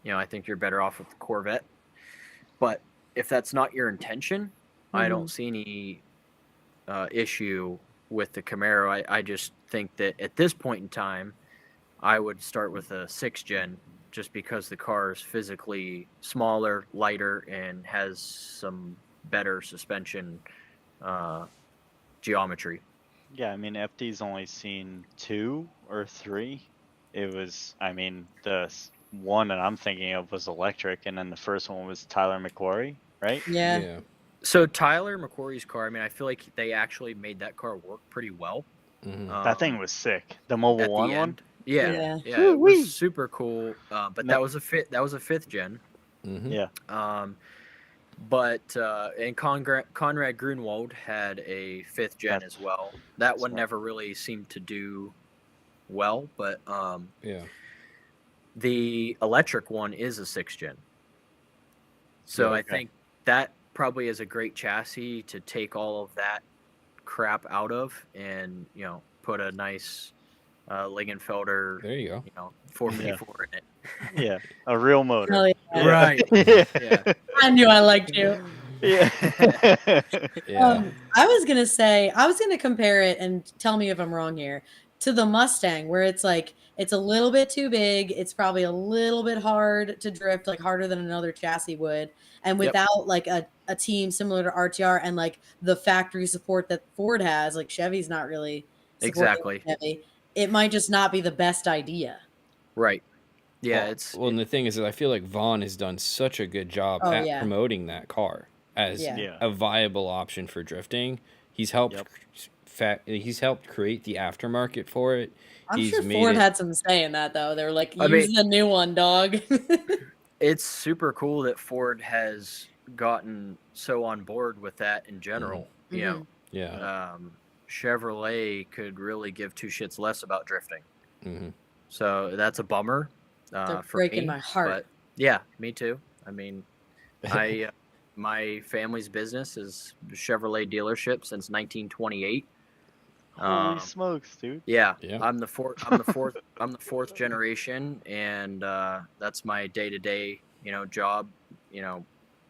I think you're better off with the Corvette. But if that's not your intention, I don't see any issue with the Camaro. I just think that at this point in time, I would start with a 6th gen just because the car is physically smaller, lighter, and has some better suspension geometry. Yeah, I mean, FD's only seen 2 or 3. It was, I mean, the one that I'm thinking of was electric, and then the first one was Tyler McQuarrie, right? Yeah. So Tyler McQuarrie's car, I mean, I feel like they actually made that car work pretty well. That thing was sick. The Mobile One one. Yeah, it was super cool. But that was a 5th gen. Yeah. But and Conrad Grunwald had a 5th gen as well. That one never really seemed to do well, but the electric one is a 6th gen. So I think that probably is a great chassis to take all of that crap out of, and put a nice Lingenfelder, there you go, 454 in it. Yeah, a real motor. Yeah. Right. Yeah. I knew I liked you. Yeah. I was gonna compare it, and tell me if I'm wrong here, to the Mustang, where it's like it's a little bit too big. It's probably a little bit hard to drift, like harder than another chassis would, and without like a team similar to RTR and like the factory support that Ford has, like Chevy's not really exactly. Chevy. It might just not be the best idea. Right. Yeah, and the thing is that I feel like Vaughn has done such a good job at promoting that car as a viable option for drifting. He's helped create the aftermarket for it. I'm sure Ford had some say in that, though. They were like, use the new one, dog. It's super cool that Ford has gotten so on board with that in general. Chevrolet could really give 2 shits less about drifting. So that's a bummer. They're for breaking me, my heart. But yeah, me too. I mean, my family's business is Chevrolet dealership since 1928. Holy smokes, dude! Yeah, I'm the fourth generation, and that's my day-to-day, job.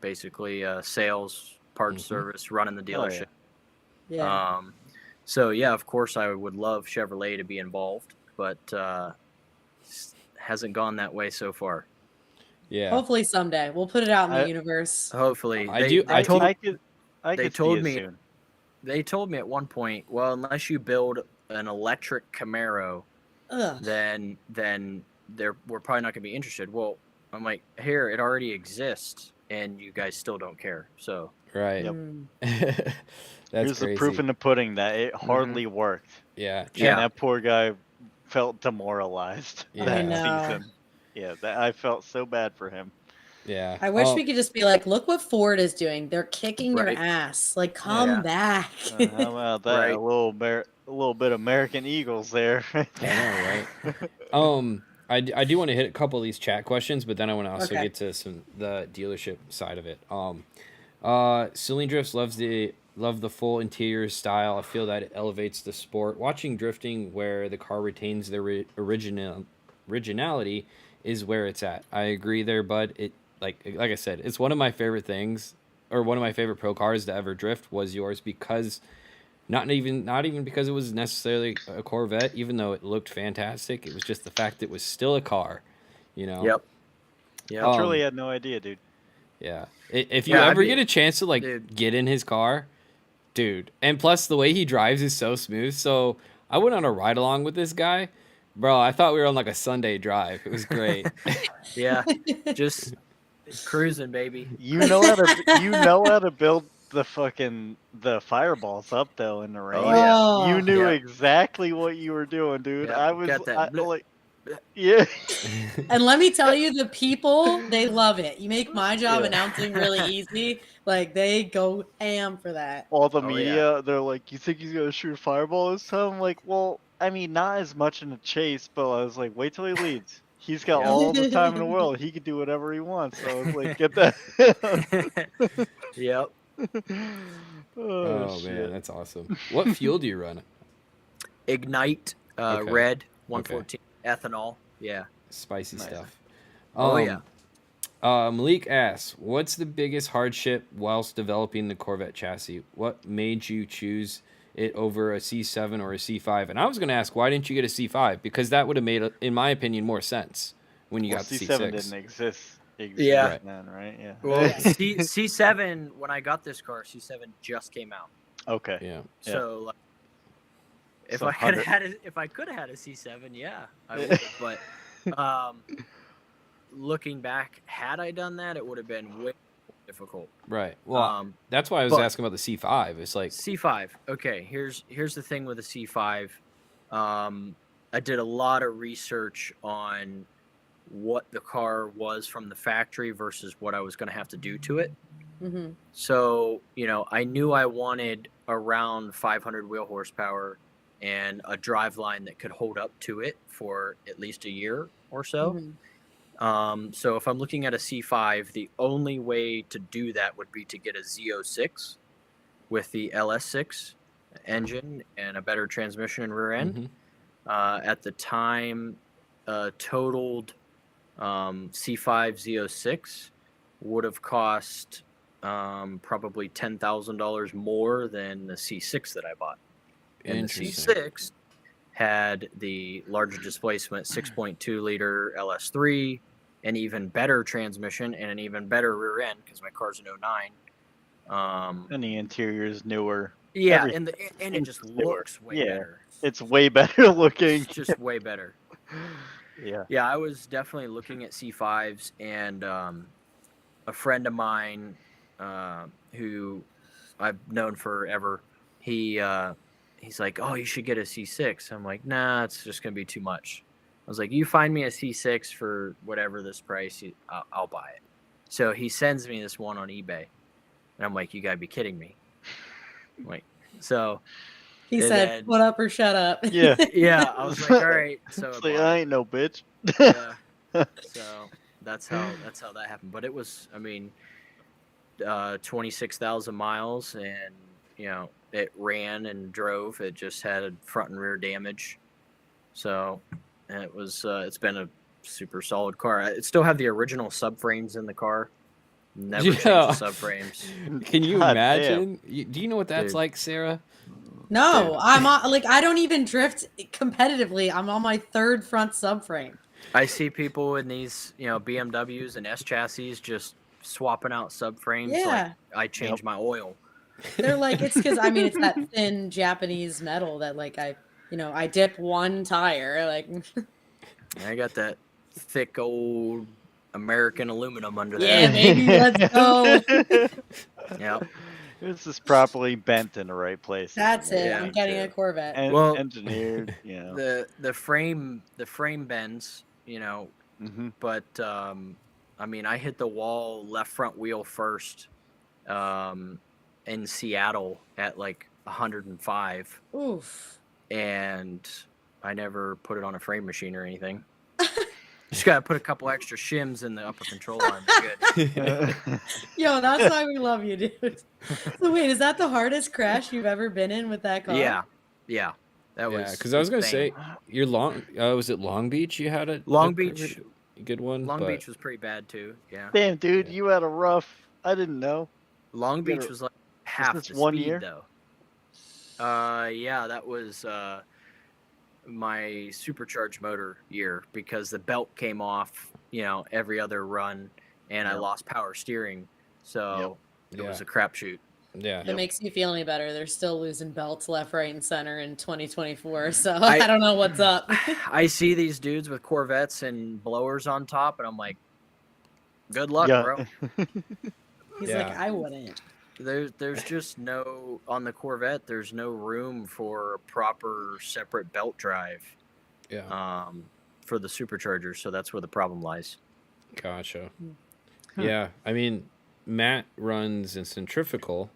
Basically sales, parts service, running the dealership. So yeah, of course I would love Chevrolet to be involved, but hasn't gone that way so far. Yeah. Hopefully someday we'll put it out in the universe. Hopefully, They told me at one point, well, unless you build an electric Camaro, then we're probably not going to be interested. Well, I'm like, here, it already exists, and you guys still don't care. So right. That's Here's crazy. The proof in the pudding that it hardly worked. Yeah. And that poor guy felt demoralized that season. Yeah, I felt so bad for him. Yeah. I wish we could just be like, look what Ford is doing. They're kicking your ass. Like, come back. How about that? A little bit American Eagles there. I know, right? I do want to hit a couple of these chat questions, but then I want to also get to the dealership side of it. Celine Drifts love the full interior style. I feel that it elevates the sport. Watching drifting where the car retains their originality is where it's at. I agree there, bud. It like I said, it's one of my favorite things, or one of my favorite pro cars to ever drift was yours, because not even because it was necessarily a Corvette, even though it looked fantastic. It was just the fact that it was still a car, Yep. I truly had no idea, dude. Yeah. If you ever get a chance to get in his car, dude, and plus the way he drives is so smooth. So I went on a ride along with this guy, bro. I thought we were on like a Sunday drive. It was great. Yeah, just cruising, baby. You know how to build the fireballs up though in the rain. Oh, yeah. You knew exactly what you were doing, dude. Yeah, I was yeah. And let me tell you, the people, they love it. You make my job announcing really easy. Like, they go ham for that. All the media, they're like, you think he's going to shoot a fireball this time? I'm like, well, I mean, not as much in the chase, but I was like, wait till he leads. He's got all the time in the world. He can do whatever he wants. So I was like, get that. Yep. Oh man, that's awesome. What fuel do you run? Ignite, red, 114, ethanol. Yeah. Spicy stuff. Oh yeah. Malik asks, what's the biggest hardship whilst developing the Corvette chassis? What made you choose it over a C7 or a C5? And I was going to ask, why didn't you get a C5? Because that would have made, in my opinion, more sense when you got the C7 C6. didn't exist Yeah. then, right? Yeah. Well, C7, when I got this car, C7 just came out. Okay. Yeah. So like, if I could have had a C7, yeah, I would have. But looking back, had I done that, it would have been way more difficult. Right. Well, that's why I was asking about the C5. It's like C5. Okay, here's the thing with the C5. I did a lot of research on what the car was from the factory versus what I was going to have to do to it. Mm-hmm. So, I knew I wanted around 500 wheel horsepower and a driveline that could hold up to it for at least a year or so. Mm-hmm. So if I'm looking at a C5, the only way to do that would be to get a Z06 with the LS6 engine and a better transmission and rear end. Mm-hmm. At the time, totaled C5 Z06 would have cost probably $10,000 more than the C6 that I bought. And the C6 had the larger displacement 6.2 liter LS3, an even better transmission, and an even better rear end because my car's an 09. And the interior is newer. Yeah, and it just looks way better. It's way better looking. It's just way better. Yeah. Yeah, I was definitely looking at C5s, and a friend of mine who I've known forever, he's like, oh, you should get a C6. I'm like, nah, it's just going to be too much. I was like, you find me a C6 for whatever this price, I'll buy it. So he sends me this one on eBay. And I'm like, you got to be kidding me. Wait, so... He said, "Put up or shut up." Yeah. Yeah, I was like, all right. So I ain't no bitch. Yeah. So that's how that happened. But it was, 26,000 miles, and it ran and drove. It just had front and rear damage. So it was. It's been a super solid car. I still have the original subframes in the car. Never changed the subframes. Can you imagine? Do you know what that's like, Sarah? No, dude. I'm on, I don't even drift competitively. I'm on my third front subframe. I see people in these, BMWs and S chassis just swapping out subframes. Yeah. Like I change my oil. They're like, it's because it's that thin Japanese metal that I dip one tire. Like I got that thick old American aluminum under there. Yeah, maybe let's go. Yep. This is properly bent in the right place. That's it. Yeah, I'm getting a Corvette. And engineered, The frame bends, but I hit the wall left front wheel first in Seattle at like 105. Oof. And I never put it on a frame machine or anything. Just gotta put a couple extra shims in the upper control arm. Good. Yo, that's why we love you, dude. So wait, is that the hardest crash you've ever been in with that car? Yeah. That was because I was gonna say you're was it Long Beach? You had a Long Beach, a good one. Long Beach was pretty bad too. Yeah. Damn, dude, you had a rough. I didn't know. Long Beach was like half the speed though. Yeah, that was my supercharged motor year because the belt came off, every other run, and I lost power steering, so it was a crapshoot. Yeah, if it makes you feel any better, they're still losing belts left, right, and center in 2024. So I don't know what's up. I see these dudes with Corvettes and blowers on top, and I'm like, good luck, bro. He's like, I wouldn't. There's just no, on the Corvette, there's no room for a proper separate belt drive. Yeah. For the superchargers, so that's where the problem lies. Gotcha. Yeah, Matt runs in centrifugal,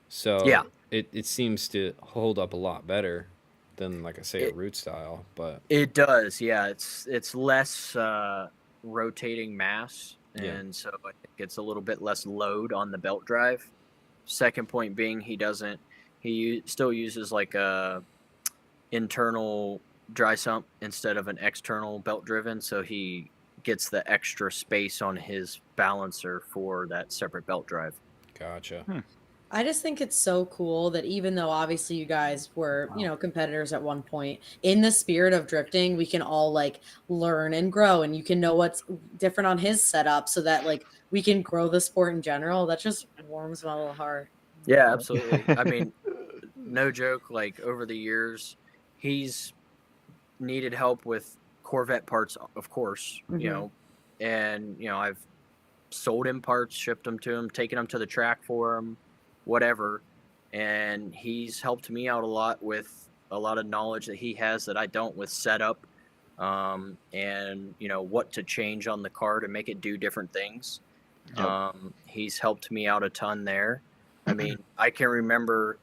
so it seems to hold up a lot better than, like I say, a root style. But it does, yeah. It's less rotating mass, and so I think it's a little bit less load on the belt drive. Second point being, he still uses like a internal dry sump instead of an external belt driven, so he gets the extra space on his balancer for that separate belt drive. Gotcha. I just think it's so cool that even though obviously you guys were, competitors at one point, in the spirit of drifting, we can all like learn and grow, and you can know what's different on his setup so that like we can grow the sport in general. That just warms my little heart. Yeah, absolutely. I mean, no joke, like over the years, he's needed help with Corvette parts, of course, and, I've sold him parts, shipped them to him, taken them to the track for him, whatever. And he's helped me out a lot with a lot of knowledge that he has that I don't with setup, and, what to change on the car to make it do different things. Yep. He's helped me out a ton there. I mean, I can remember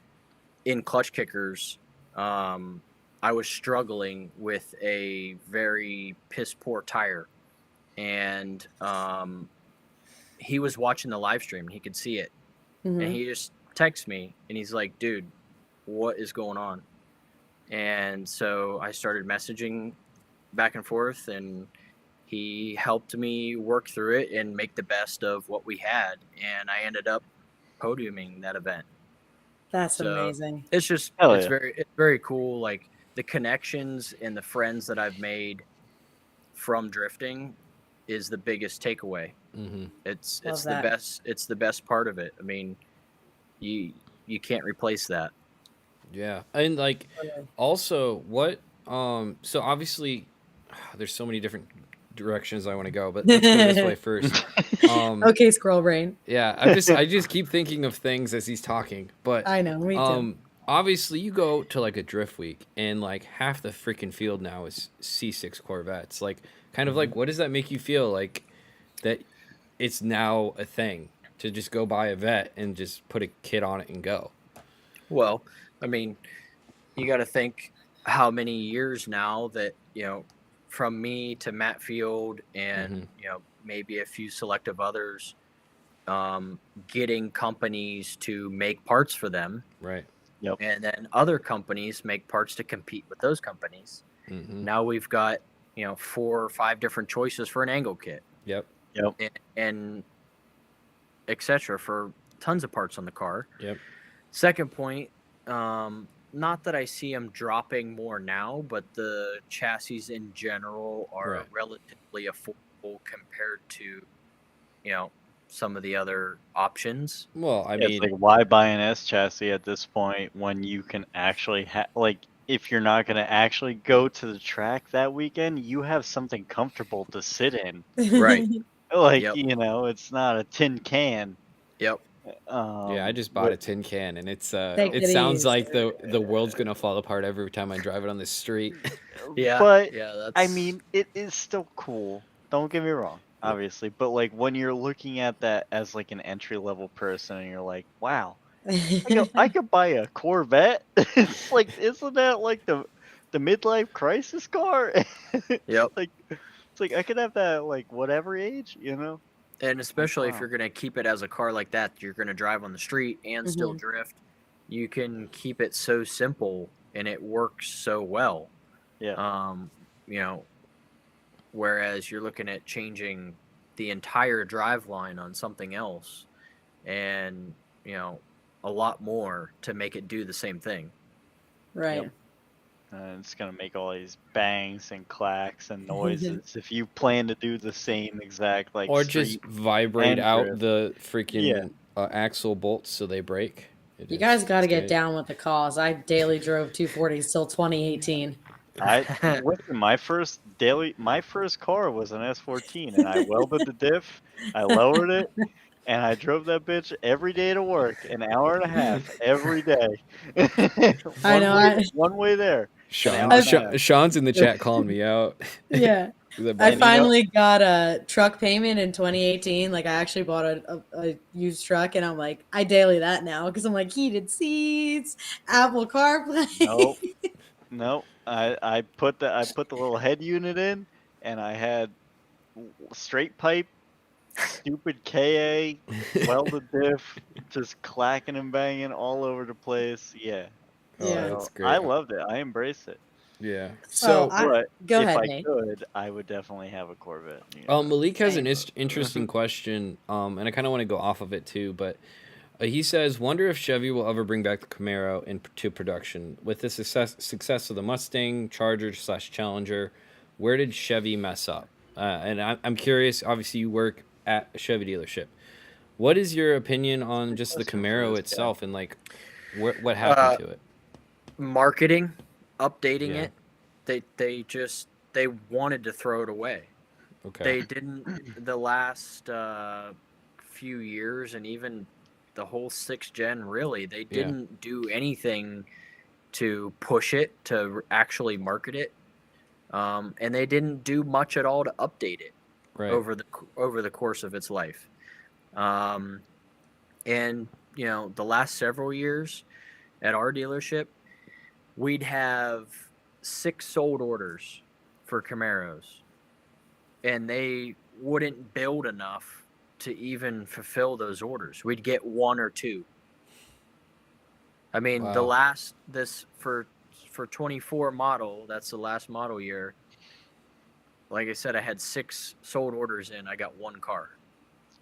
in clutch kickers, I was struggling with a very piss poor tire, and he was watching the live stream. He could see it, and he just texts me, and he's like, "Dude, what is going on?" And so I started messaging back and forth, and he helped me work through it and make the best of what we had, and I ended up podiuming that event. That's amazing. It's just it's very cool. Like the connections and the friends that I've made from drifting is the biggest takeaway. It's the best. It's the best part of it. I mean, you can't replace that. Yeah, and like also what so obviously there's so many different directions I want to go, but let's go this way first. Okay, squirrel brain. Yeah, I just keep thinking of things as he's talking, but I know, me too. Obviously you go to like a drift week and like half the freaking field now is C6 Corvettes. Like kind of like what does that make you feel like that it's now a thing to just go buy a vet and just put a kit on it and go? Well, I mean, you got to think how many years now that, from me to Matt Field and, maybe a few selective others, getting companies to make parts for them. Right. Yep. And then other companies make parts to compete with those companies. Now we've got, 4 or 5 different choices for an angle kit. Yep. And et cetera for tons of parts on the car. Yep. Second point, not that I see them dropping more now, but the chassis in general are relatively affordable compared to, some of the other options. Well, I mean, it's like why buy an S chassis at this point when you can actually if you're not going to actually go to the track that weekend, you have something comfortable to sit in. Right. It's not a tin can. Yep. Yeah, I just bought a tin can, and it's it sounds like the world's gonna fall apart every time I drive it on the street. But I mean, it is still cool. Don't get me wrong, obviously. But like when you're looking at that as like an entry level person, and you're like, wow, I could buy a Corvette. It's like, isn't that like the midlife crisis car? Yep. It's like I could have that like whatever age, And especially if you're going to keep it as a car like that, you're going to drive on the street and still drift. You can keep it so simple and it works so well. Yeah. Whereas you're looking at changing the entire drive line on something else and, a lot more to make it do the same thing. Right. Yep. It's going to make all these bangs and clacks and noises if you plan to do the same exact or just vibrate out the freaking axle bolts so they break. You guys got to get down with the cause. I daily drove 240s till 2018. My first car was an S14, and I welded the diff, I lowered it, and I drove that bitch every day to work, an hour and a half every day. One way there. Sean's in the chat calling me out. Yeah. I finally got a truck payment in 2018. Like I actually bought a used truck, and I'm like, I daily that now because I'm like heated seats, Apple CarPlay. Nope. I put the little head unit in, and I had straight pipe, stupid KA, welded diff, just clacking and banging all over the place. Yeah. That's great. I loved it. I embraced it. Yeah. So, go if ahead, I Nate. could, I would definitely have a Corvette. Malik has an interesting question, and I kind of want to go off of it too, but he says, "Wonder if Chevy will ever bring back the Camaro into production with the success of the Mustang, Charger / Challenger. Where did Chevy mess up?" And I'm curious. Obviously, you work at a Chevy dealership. What is your opinion on just the Camaro itself and like what happened to it? Marketing, updating it. They wanted to throw it away. Okay. They didn't the last few years, and even the whole 6th gen. Really, they didn't do anything to push it, to actually market it, and they didn't do much at all to update it over the course of its life. And the last several years at our dealership, we'd have 6 sold orders for Camaros, and they wouldn't build enough to even fulfill those orders. We'd get 1 or 2. I mean, for 24 model, that's the last model year. Like I said, I had 6 sold orders in. I got 1 car.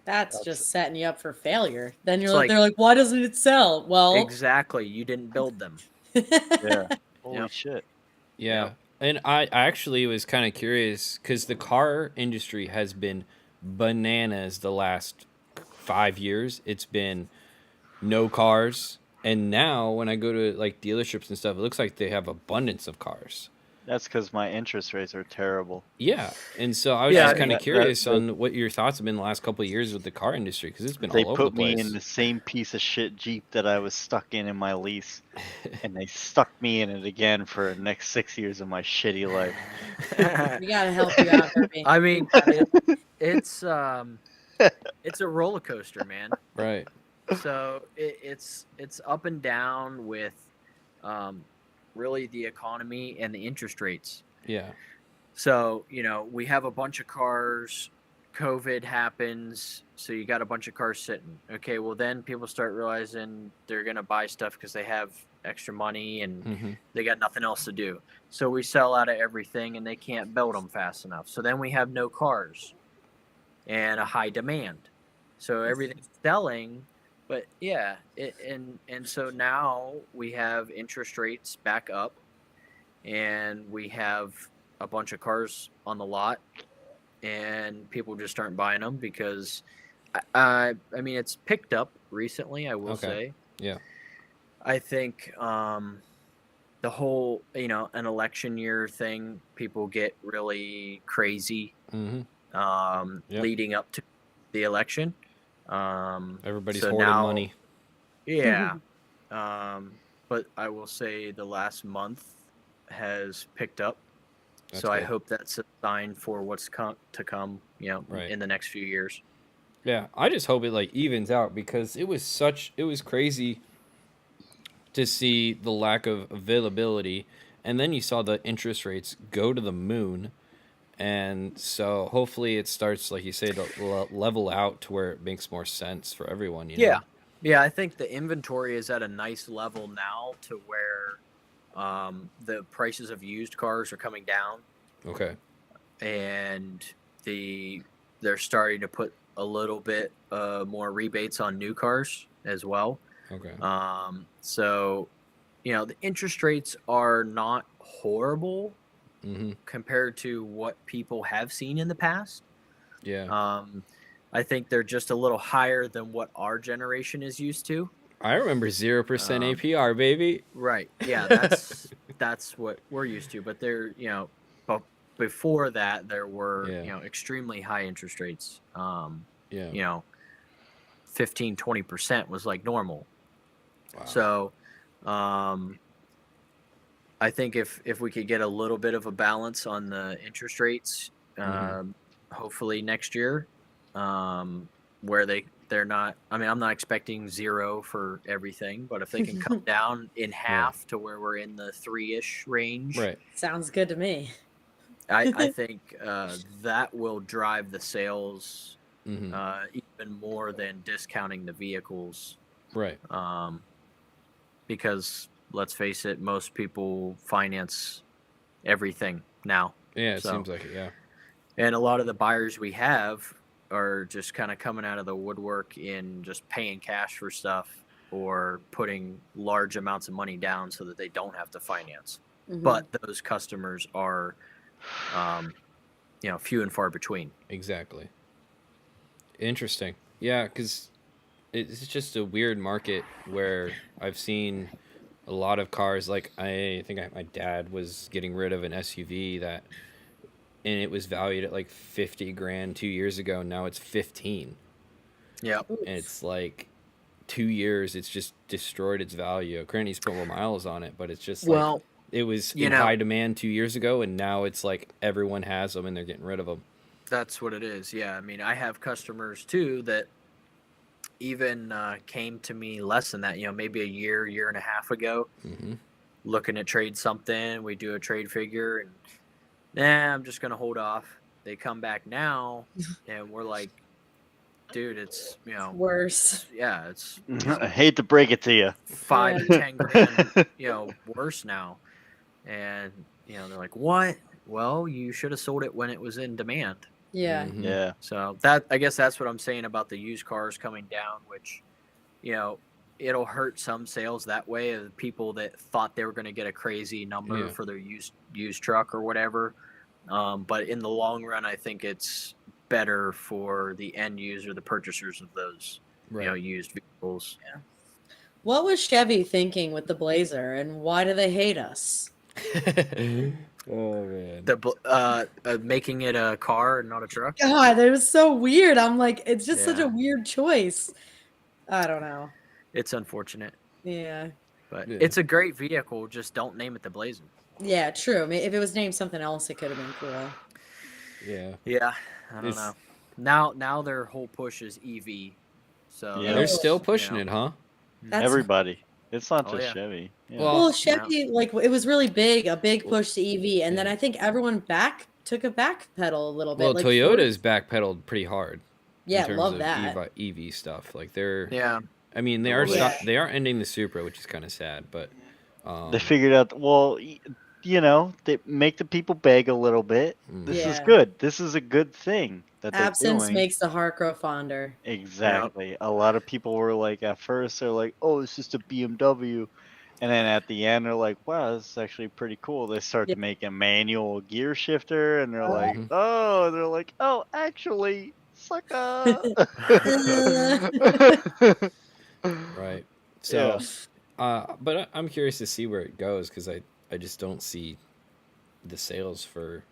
That's just setting you up for failure. Then they're like, why doesn't it sell? Well, exactly. You didn't build them. Yeah. Holy shit. Yeah. Yep. And I actually was kind of curious because the car industry has been bananas the last 5 years. It's been no cars. And now when I go to like dealerships and stuff, it looks like they have abundance of cars. That's because my interest rates are terrible. Yeah, and so I was just kind of curious on what your thoughts have been the last couple of years with the car industry, because it's been all over the place. They put me in the same piece of shit Jeep that I was stuck in my lease, and they stuck me in it again for the next 6 years of my shitty life. We gotta help you out, Herbie. I mean, it's a roller coaster, man. Right. So it's up and down with really the economy and the interest rates. Yeah. So, we have a bunch of cars, COVID happens, so you got a bunch of cars sitting. Okay, well then people start realizing they're going to buy stuff because they have extra money and they got nothing else to do. So we sell out of everything and they can't build them fast enough. So then we have no cars and a high demand. So everything's selling. But yeah, and so now we have interest rates back up, and we have a bunch of cars on the lot, and people just aren't buying them because, I mean, it's picked up recently, I will say. Yeah. I think the whole, an election year thing, people get really crazy leading up to the election. Everybody's hoarding money. Yeah. But I will say the last month has picked up. That's so good. I hope that's a sign for what's to come, in the next few years. Yeah, I just hope it like evens out, because it was crazy to see the lack of availability, and then you saw the interest rates go to the moon. And so hopefully it starts, like you say, to level out to where it makes more sense for everyone. Yeah. I think the inventory is at a nice level now to where the prices of used cars are coming down. Okay. And they're starting to put a little bit more rebates on new cars as well. Okay. So, the interest rates are not horrible. Compared to what people have seen in the past. Yeah. I think they're just a little higher than what our generation is used to. I remember 0% APR, baby. Right. Yeah, that's what we're used to. But but before that there were, extremely high interest rates. 15-20% was like normal. Wow. So, I think if we could get a little bit of a balance on the interest rates, hopefully next year, where they're not. I mean, I'm not expecting 0 for everything, but if they can come down in half to where we're in the 3-ish range, right? Sounds good to me. I think that will drive the sales even more than discounting the vehicles, right? Because let's face it, most people finance everything now. Yeah, it seems like it. Yeah. And a lot of the buyers we have are just kind of coming out of the woodwork in just paying cash for stuff or putting large amounts of money down so that they don't have to finance. But those customers are, few and far between. Exactly. Interesting. Yeah, because it's just a weird market where I've seen a lot of cars. Like I think my dad was getting rid of an SUV that, and it was valued at like 50 grand 2 years ago. And now it's 15. Yeah. And it's like 2 years, it's just destroyed its value. Granted, he's put more miles on it, but it's just like it was in high demand 2 years ago, and now it's like everyone has them and they're getting rid of them. That's what it is. Yeah. I mean, I have customers too that even came to me less than that, maybe a year and a half ago, looking to trade something. We do a trade figure and I'm just going to hold off. They come back now and we're like, dude, it's, worse. Yeah. It's, I hate to break it to you. 5 to 10 grand, worse now. And, they're like, what? Well, you should have sold it when it was in demand. Yeah. Yeah. So I guess that's what I'm saying about the used cars coming down, which, it'll hurt some sales that way of people that thought they were going to get a crazy number for their used truck or whatever. But in the long run, I think it's better for the end user, the purchasers of those, used vehicles. Yeah. What was Chevy thinking with the Blazer, and why do they hate us? Oh man, making it a car and not a truck. God, it was so weird. I'm like, it's just such a weird choice. I don't know. It's unfortunate. Yeah, but it's a great vehicle. Just don't name it the Blazer. Yeah, true. I mean, if it was named something else, it could have been cool. Yeah. I don't know. Now their whole push is EV. So they're still pushing it, huh? Everybody. It's not just Chevy. Yeah. Well, Chevy, like, it was really big, a big push to EV, and then I think everyone took a backpedal a little bit. Well, like Toyota's backpedaled pretty hard. Yeah, in terms love of that. EV stuff. Like they're. Yeah. I mean, they are ending the Supra, which is kind of sad, but. They figured out. Well, they make the people beg a little bit. This is good. This is a good thing that they're Absence doing. makes the heart grow fonder. Exactly. A lot of people were like, at first, they're like, "Oh, it's just a BMW," and then at the end, they're like, "Wow, this is actually pretty cool." They start to make a manual gear shifter, and they're like, "Oh, actually, sucker." Right. So, but I'm curious to see where it goes because I just don't see the sales for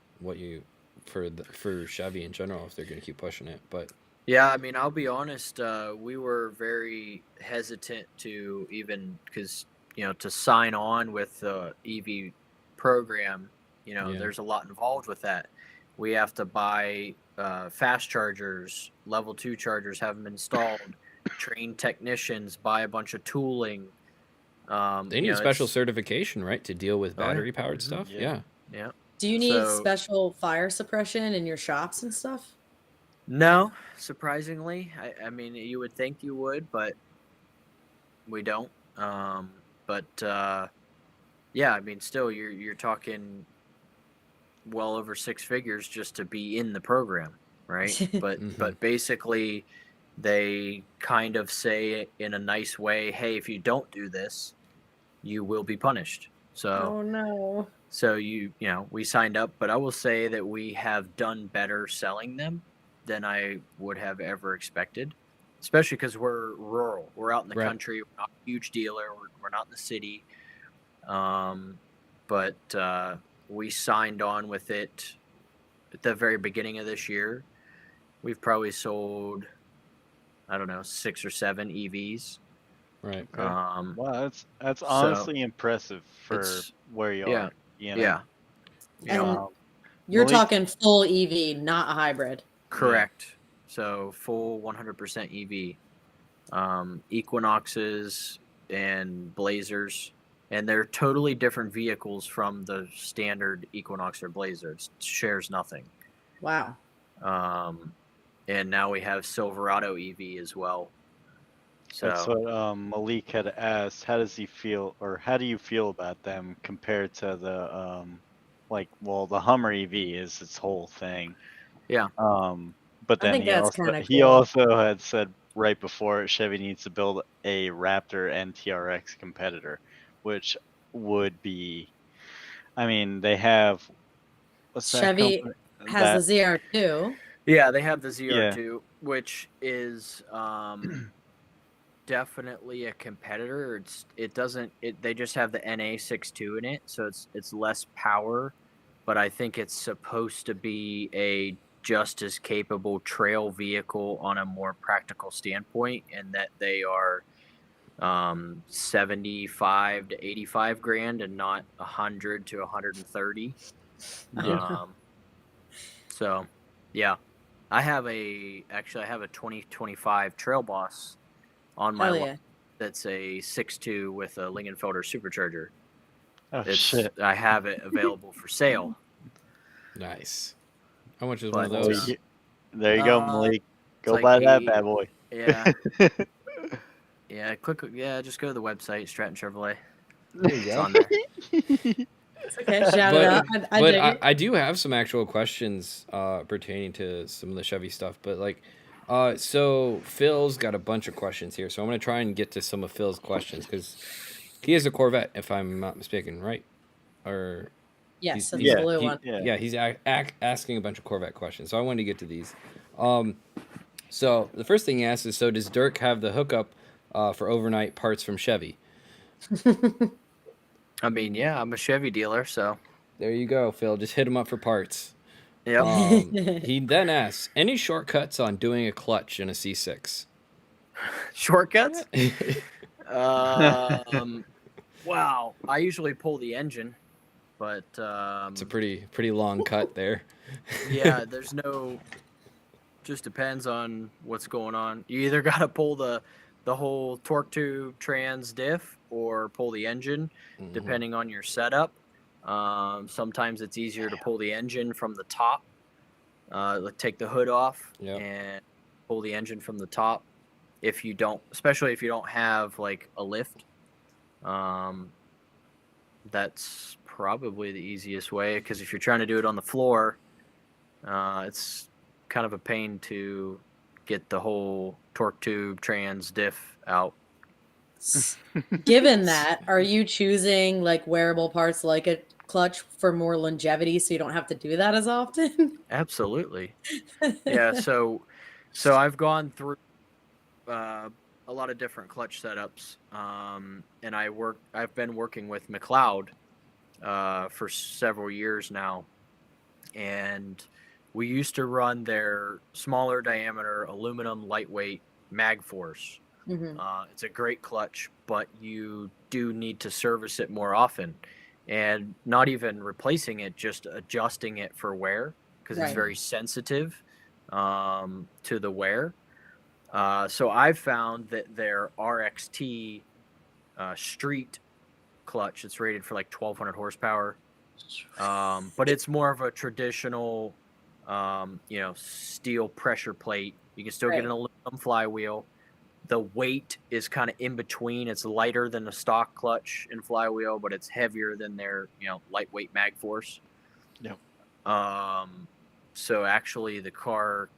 for Chevy in general if they're going to keep pushing it. But yeah, I mean, I'll be honest. We were very hesitant to even because to sign on with the EV program. There's a lot involved with that. We have to buy fast chargers, level 2 chargers, have them installed, train technicians, buy a bunch of tooling. They need special certification, right, to deal with battery powered stuff. Yeah. Do you need special fire suppression in your shops and stuff? No, surprisingly. I mean, you would think you would, but we don't. Yeah, I mean, still, you're talking well over 6 figures just to be in the program, right? But basically, they kind of say in a nice way, "Hey, if you don't do this, you will be punished." So, oh no. So we signed up, but I will say that we have done better selling them than I would have ever expected, especially because we're rural. We're out in the country. We're not a huge dealer. We're not in the city. But we signed on with it at the very beginning of this year. We've probably sold, I don't know, 6 or 7 EVs. Right. Okay. Wow, that's honestly impressive for where you are. Yeah. You're talking full EV, not a hybrid. Correct. So full 100% EV. Equinoxes and Blazers, and they're totally different vehicles from the standard Equinox or Blazer. It shares nothing. Wow. And now we have Silverado EV as well. So that's what Malik had asked. How does he feel, or how do you feel about them compared to like, well, the Hummer EV is its whole thing. Yeah. But then he cool. also had said right before Chevy needs to build a Raptor and TRX competitor, which would be, I mean, they have what's Chevy that company? has the ZR2. Yeah, they have the ZR2, Yeah. which is definitely a competitor. They just have the NA62 in it, so it's less power, but I think it's supposed to be a just as capable trail vehicle on a more practical standpoint, and that they are 75 to 85 grand and not 100 to 130. Yeah. So yeah, I have a 2025 Trail Boss on my lot that's a 6.2 with a Lingenfelder supercharger. Oh shit! I have it available for sale. Nice. How much is one of those? There you go, Malik. Go like buy that bad boy. Yeah. Yeah, just go to the website, Stratton Chevrolet. There you go. It's on there. Okay, shout it out. I do have some actual questions pertaining to some of the Chevy stuff, but like, so Phil's got a bunch of questions here, so I'm gonna try and get to some of Phil's questions because he has a Corvette, if I'm not mistaken, right? Or yes, the blue one. Yeah, he's asking a bunch of Corvette questions, so I wanted to get to these. So the first thing he asks is, so does Dirk have the hookup for overnight parts from Chevy? I mean, yeah, I'm a Chevy dealer, so. There you go, Phil. Just hit him up for parts. Yeah. He then asks, any shortcuts on doing a clutch in a C6? Shortcuts? Wow. I usually pull the engine, but it's a pretty long cut there. Yeah, there's no. Just depends on what's going on. You either got to pull the whole torque tube trans diff or pull the engine, depending on your setup. Sometimes it's easier to pull the engine from the top. Take the hood off and pull the engine from the top. Especially if you don't have like a lift, that's probably the easiest way. Because if you're trying to do it on the floor, it's kind of a pain to get the whole torque tube trans diff out. Given that, are you choosing like wearable parts like a clutch for more longevity so you don't have to do that as often? Absolutely. Yeah, so I've gone through a lot of different clutch setups, and I've been working with McLeod for several years now, and we used to run their smaller diameter aluminum lightweight MagForce. It's a great clutch, but you do need to service it more often, and not even replacing it, just adjusting it for wear, because it's very sensitive to the wear. So I've found that their RXT street clutch, it's rated for like 1,200 horsepower, but it's more of a traditional steel pressure plate. You can still get an aluminum flywheel. The weight is kind of in between. It's lighter than the stock clutch and flywheel, but it's heavier than their lightweight MagForce. So actually the car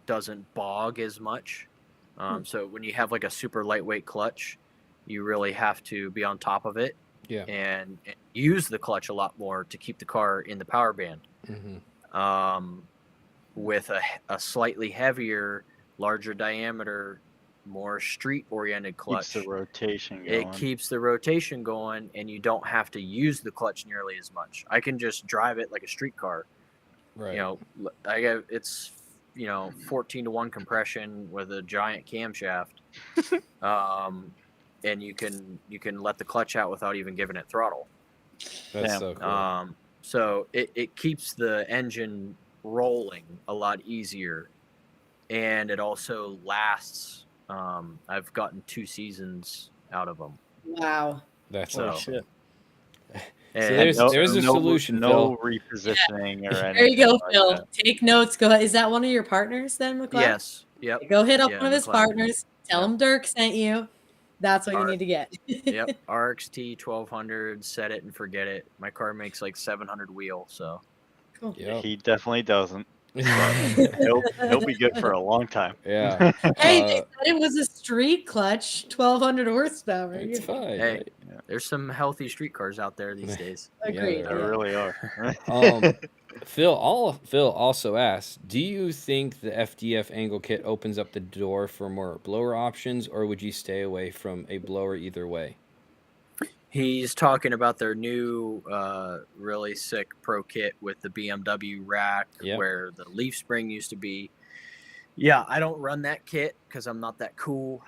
doesn't bog as much. So when you have like a super lightweight clutch, you really have to be on top of it and use the clutch a lot more to keep the car in the power band. With a slightly heavier, larger diameter, more street-oriented clutch, keeps the rotation going. It keeps the rotation going, and you don't have to use the clutch nearly as much. I can just drive it like a street car. Right. It's 14-to-1 compression with a giant camshaft, and you can let the clutch out without even giving it throttle. That's so cool. So it keeps the engine rolling a lot easier, and it also lasts. I've gotten 2 seasons out of them. Wow, that's awesome. So there's a solution. No repositioning or anything. There you go, Phil. That. Take notes. Go ahead. Is that one of your partners then, McLeod? Yes. Yep. Go hit up one of his partners. Tell him Dirk sent you. That's what you need to get. Yep, RXT 1200, set it and forget it. My car makes like 700 wheel, so. Cool. Yep. He definitely doesn't. He'll be good for a long time. Yeah. Hey, they said it was a street clutch, 1200 horsepower. It's fine. Hey, right? there's some healthy street cars out there these days. Agreed. There really are. Phil also asked, do you think the FDF angle kit opens up the door for more blower options, or would you stay away from a blower either way? He's talking about their new really sick pro kit with the BMW rack where the leaf spring used to be. Yeah, I don't run that kit because I'm not that cool.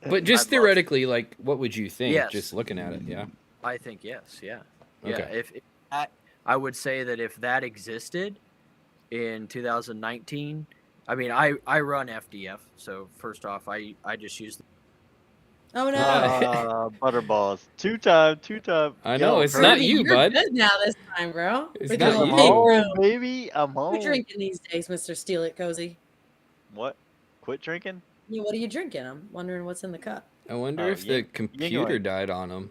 But just theoretically, like, what would you think? Yes. Just looking at it, yeah? I think yes, yeah. Okay. Yeah, if that, I would say that if that existed in 2019, I mean, I run FDF, so first off, I just use the Oh no! Butterballs. Two time. I know, it's not you, you're bud. Good now this time, bro. It's not I'm you. home, baby. I'm home. What are you drinking these days, Mr. Steal It Cozy? What? Quit drinking? Yeah, what are you drinking? I'm wondering what's in the cup. I wonder if the computer died on him.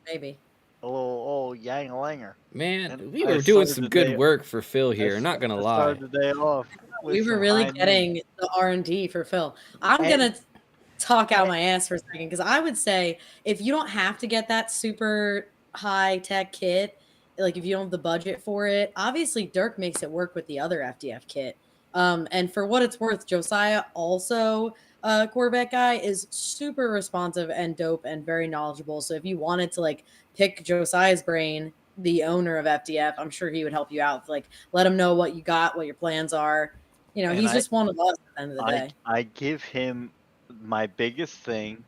Maybe. Oh, yang langer. Man, we were doing some good work for Phil here. Not gonna lie. Started the day off. We were really getting the R&D for Phil. I'm gonna talk out my ass for a second because I would say if you don't have to get that super high tech kit, like if you don't have the budget for it, obviously Dirk makes it work with the other FDF kit. And for what it's worth, Josiah, also a Corvette guy, is super responsive and dope and very knowledgeable. So if you wanted to like pick Josiah's brain, the owner of FDF, I'm sure he would help you out. Like let him know what you got, what your plans are. You know, he's just one of us at the end of the day. I give him my biggest thing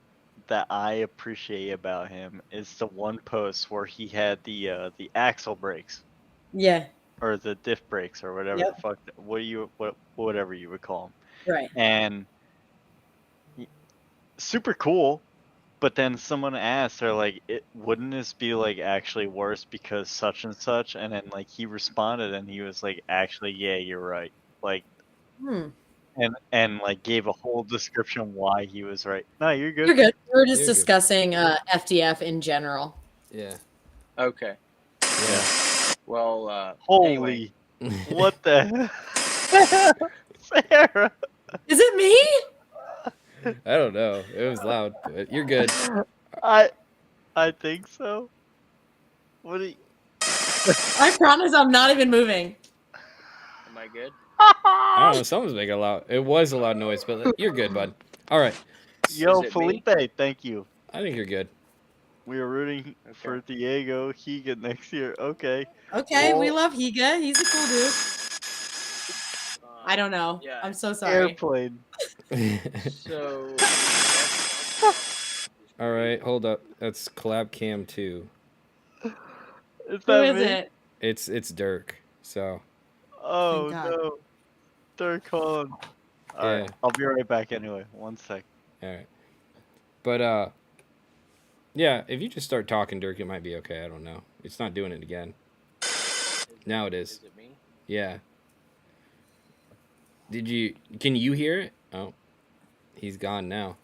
that I appreciate about him is the one post where he had the axle brakes. Yeah. Or the diff brakes or whatever the fuck whatever you would call them. Right. And super cool, but then someone asked, they're like, wouldn't this be like actually worse because such and such? And then like he responded and he was like, actually, yeah, you're right. Like and like gave a whole description why he was right. No, you're good. You're good. We're just discussing FDF in general. Yeah. Okay. Yeah. Well, holy, anyway. What the Sarah? Is it me? I don't know. It was loud, but you're good. I think so. What are you... I promise I'm not even moving. Am I good? I don't know. Someone's making a loud. It was a loud noise, but you're good, bud. All right. Yo, Felipe, thank you. I think you're good. We are rooting for Diego Higa next year. Okay. Okay, well, we love Higa. He's a cool dude. I don't know. Yeah. I'm so sorry. Airplane. So. All right, hold up. That's collab cam 2. Is that Who is it? It's Dirk. So. Oh no, Dirk Holland. All right, I'll be right back anyway. 1 sec. All right. But yeah, if you just start talking, Dirk, it might be okay. I don't know. It's not doing it again. Now it is. Is it me? Yeah. Can you hear it? Oh, he's gone now.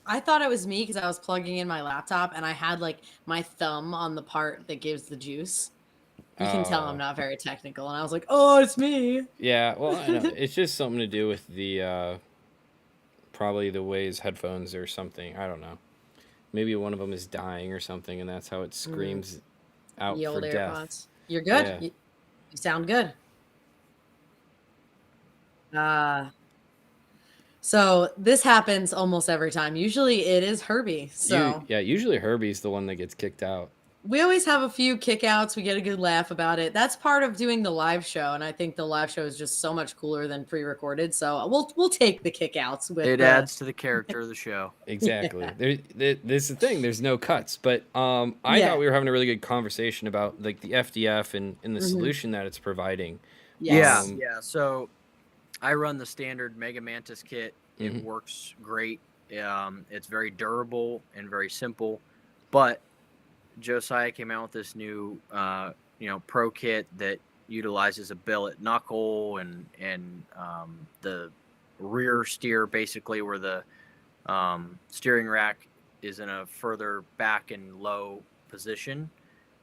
I thought it was me because I was plugging in my laptop and I had like my thumb on the part that gives the juice. You can tell I'm not very technical, and I was like, "Oh, it's me." Yeah, well, I know. It's just something to do with the probably the way his headphones or something. I don't know. Maybe one of them is dying or something, and that's how it screams out the old for AirPods. death. You're good. Yeah. You sound good. So this happens almost every time. Usually it is Herbie. So usually Herbie's the one that gets kicked out. We always have a few kickouts. We get a good laugh about it. That's part of doing the live show, and I think the live show is just so much cooler than pre-recorded. So we'll take the kickouts. It adds to the character of the show. Exactly. There's the thing. There's no cuts, but I thought we were having a really good conversation about like the FDF and the solution that it's providing. Yeah. So I run the standard Mega Mantis kit. It works great. It's very durable and very simple, but Josiah came out with this new, pro kit that utilizes a billet knuckle and the rear steer, basically where the Steering rack is in a further back and low position,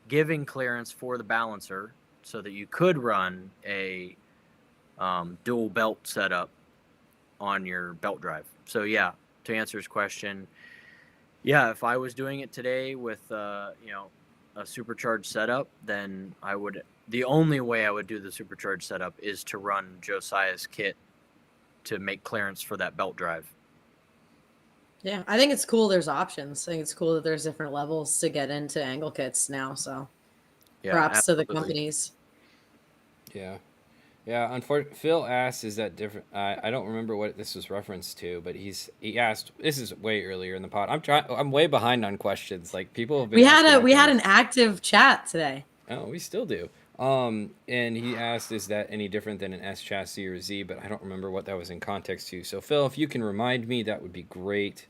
giving clearance for the balancer so that you could run a dual belt setup on your belt drive. So yeah, to answer his question, yeah, if I was doing it today with a supercharged setup, then I would. The only way I would do the supercharged setup is to run Josiah's kit to make clearance for that belt drive. Yeah, I think it's cool there's options. I think it's cool that there's different levels to get into angle kits now. So Yeah, props absolutely. to the companies. Yeah. Yeah, unfortunately, Phil asked, "Is that different?" I don't remember what this was referenced to, but he asked. This is way earlier in the pod. I'm way behind on questions. Like people have been. We had an active chat today. Oh, we still do. And he asked, "Is that any different than an S chassis or Z?" But I don't remember what that was in context to. So Phil, if you can remind me, that would be great.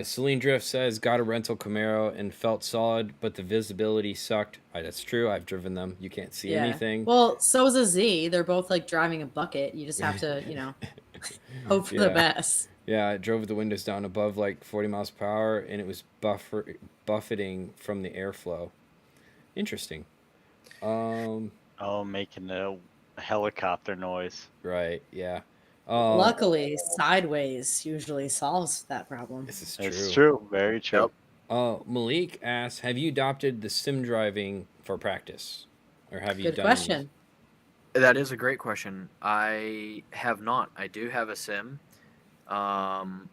Celine Drift says, got a rental Camaro and felt solid, but the visibility sucked. That's true. I've driven them. You can't see anything. Well, so is a Z. They're both like driving a bucket. You just have to, hope for the best. Yeah, I drove the windows down above like 40 miles per hour, and it was buffeting from the airflow. Interesting. Making a helicopter noise. Right, yeah. Luckily, sideways usually solves that problem. This is true. It's true. Very true. Malik asks, have you adopted the sim driving for practice? Or have you done Good question. That is a great question. I have not. I do have a sim. And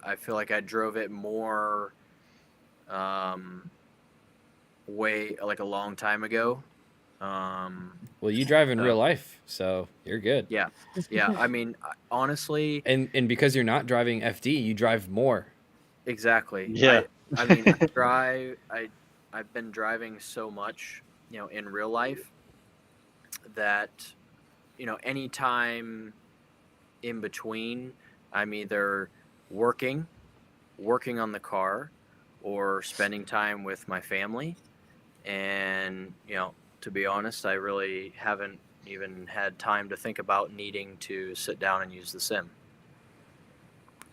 I feel like I drove it more way like a long time ago. Well, you drive in real life, so you're good. Yeah. I mean, honestly, and because you're not driving FD, you drive more. Exactly. Yeah. I mean, I've been driving so much, in real life that, any time in between, I'm either working on the car, or spending time with my family. And, to be honest, I really haven't even had time to think about needing to sit down and use the sim.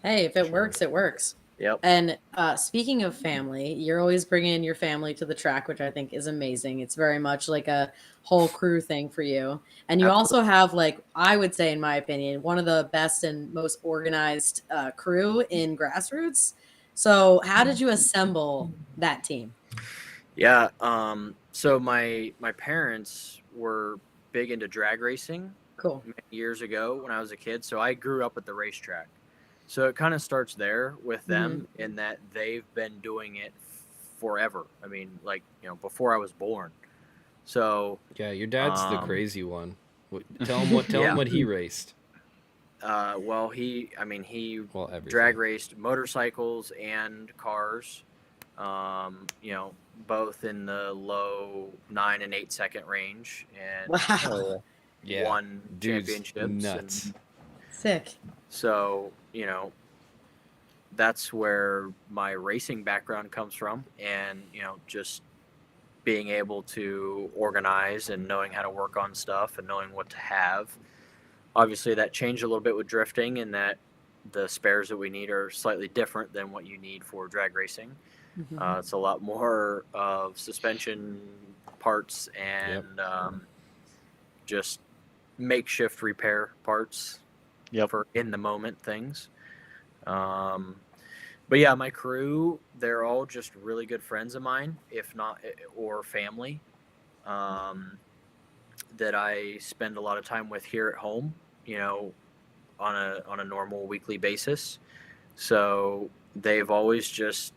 Hey, if it works, it works. Yep. And speaking of family, you're always bringing your family to the track, which I think is amazing. It's very much like a whole crew thing for you. And you also have, like, I would say, in my opinion, one of the best and most organized crew in grassroots. So how did you assemble that team? Yeah. So my parents were big into drag racing. Cool. Many years ago when I was a kid. So I grew up at the racetrack. So it kind of starts there with them, in that they've been doing it forever. I mean, like, before I was born. So yeah, your dad's the crazy one. Tell him what he raced. Well, he drag raced motorcycles and cars. Both in the low 9 and 8 second range, and won championships. Nuts. And sick. So, that's where my racing background comes from, and, just being able to organize and knowing how to work on stuff and knowing what to have. Obviously, that changed a little bit with drifting, in that the spares that we need are slightly different than what you need for drag racing. It's a lot more of suspension parts and just makeshift repair parts for in the moment things. But yeah, my crew, they're all just really good friends of mine, if not, or family, that I spend a lot of time with here at home, on a normal weekly basis. So they've always just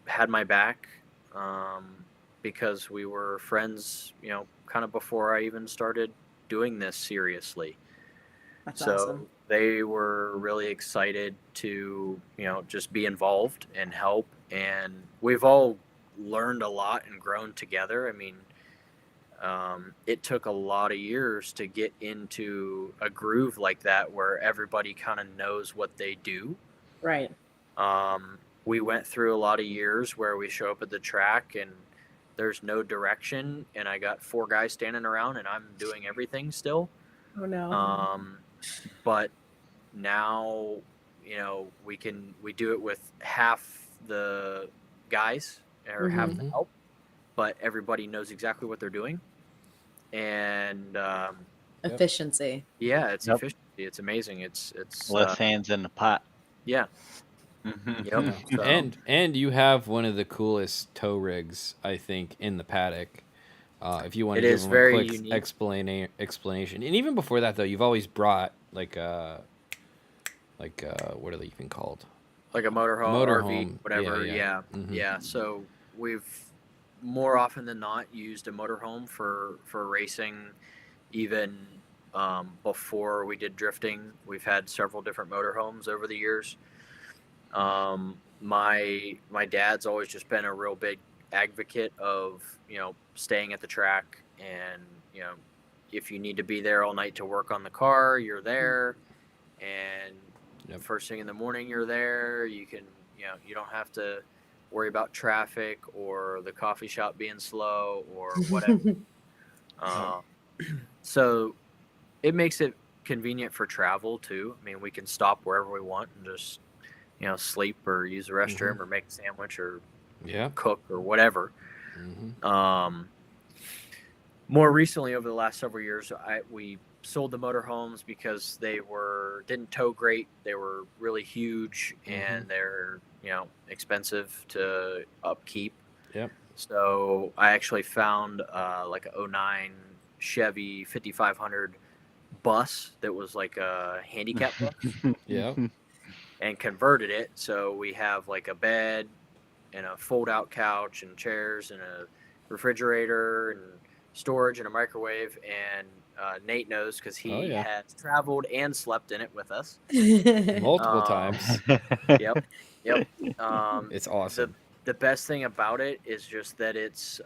had my back, because we were friends, kind of before I even started doing this seriously. That's awesome. They were really excited to, just be involved and help. And we've all learned a lot and grown together. I mean, it took a lot of years to get into a groove like that where everybody kind of knows what they do. Right. We went through a lot of years where we show up at the track and there's no direction, and I got 4 guys standing around and I'm doing everything still. Oh no. But now, we do it with half the guys or half the help, but everybody knows exactly what they're doing. And efficiency. Yeah, it's efficiency. It's amazing. It's less hands in the pot. Yeah. Yep. So. And you have one of the coolest tow rigs, I think, in the paddock. If you want to give them a quick explanation, and even before that, though, you've always brought like what are they even called? Like a motorhome, RV, whatever. Yeah. Yeah. So we've more often than not used a motorhome for racing. Even before we did drifting, we've had several different motorhomes over the years. My dad's always just been a real big advocate of staying at the track, and if you need to be there all night to work on the car, you're there, and first thing in the morning you're there. You can you don't have to worry about traffic or the coffee shop being slow or whatever. So it makes it convenient for travel too. I mean, we can stop wherever we want and just sleep or use the restroom or make a sandwich or cook or whatever. More recently, over the last several years, we sold the motorhomes because they didn't tow great. They were really huge and they're expensive to upkeep. Yep. So I actually found like a 2009 Chevy 5500 bus that was like a handicap bus. Yeah. And converted it, so we have like a bed and a fold-out couch and chairs and a refrigerator and storage and a microwave. And Nate knows because he has traveled and slept in it with us multiple times. Yep. It's awesome. The best thing about it is just that it's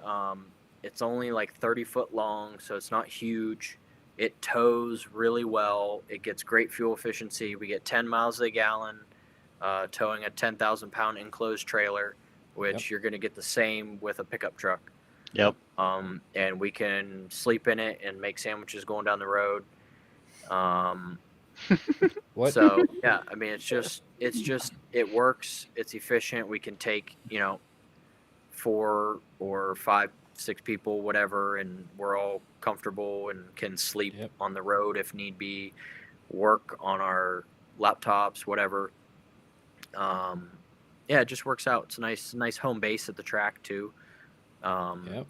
only like 30 foot long, so it's not huge. It tows really well. It gets great fuel efficiency. We get 10 miles a gallon towing a 10,000 pound enclosed trailer, which you're going to get the same with a pickup truck. Yep. And we can sleep in it and make sandwiches going down the road. What? So yeah, I mean, it works. It's efficient. We can take 4 or 5, 6 people, whatever, and we're all comfortable and can sleep on the road if need be, work on our laptops, whatever. It just works out. It's a nice home base at the track too.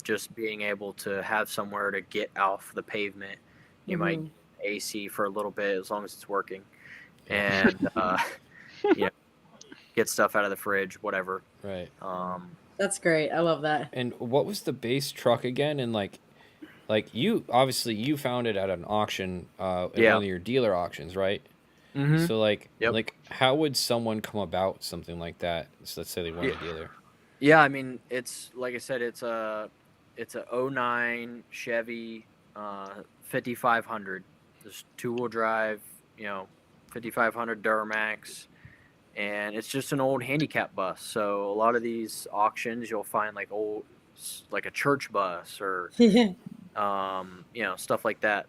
Just being able to have somewhere to get off the pavement. You might AC for a little bit as long as it's working, and get stuff out of the fridge, whatever. Right. That's great. I love that. And what was the base truck again? And like you found it at an auction, at one of your dealer auctions, right? So like how would someone come about something like that? So let's say they want a dealer. Yeah, I mean, it's like I said, it's a 2009 Chevy 5500. This 2-wheel drive, 5500 Duramax. And it's just an old handicap bus. So a lot of these auctions, you'll find like a church bus or, stuff like that.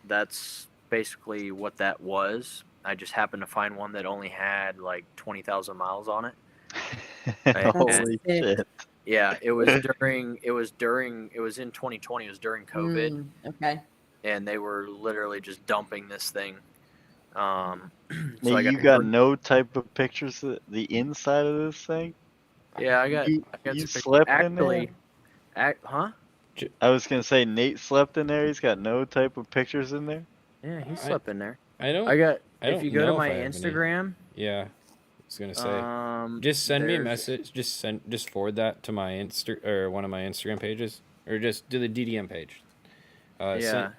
That's basically what that was. I just happened to find one that only had like 20,000 miles on it. Holy shit! Yeah, it was in 2020. It was during COVID. Okay. And they were literally just dumping this thing. So you got no type of pictures of the inside of this thing? Yeah, I got you slept in there? Huh? I was gonna say Nate slept in there. He's got no type of pictures in there. Yeah, he slept in there. If you go to my Instagram. Yeah, I was gonna say. Just send me a message. Just forward that to my one of my Instagram pages, or just do the DDM page.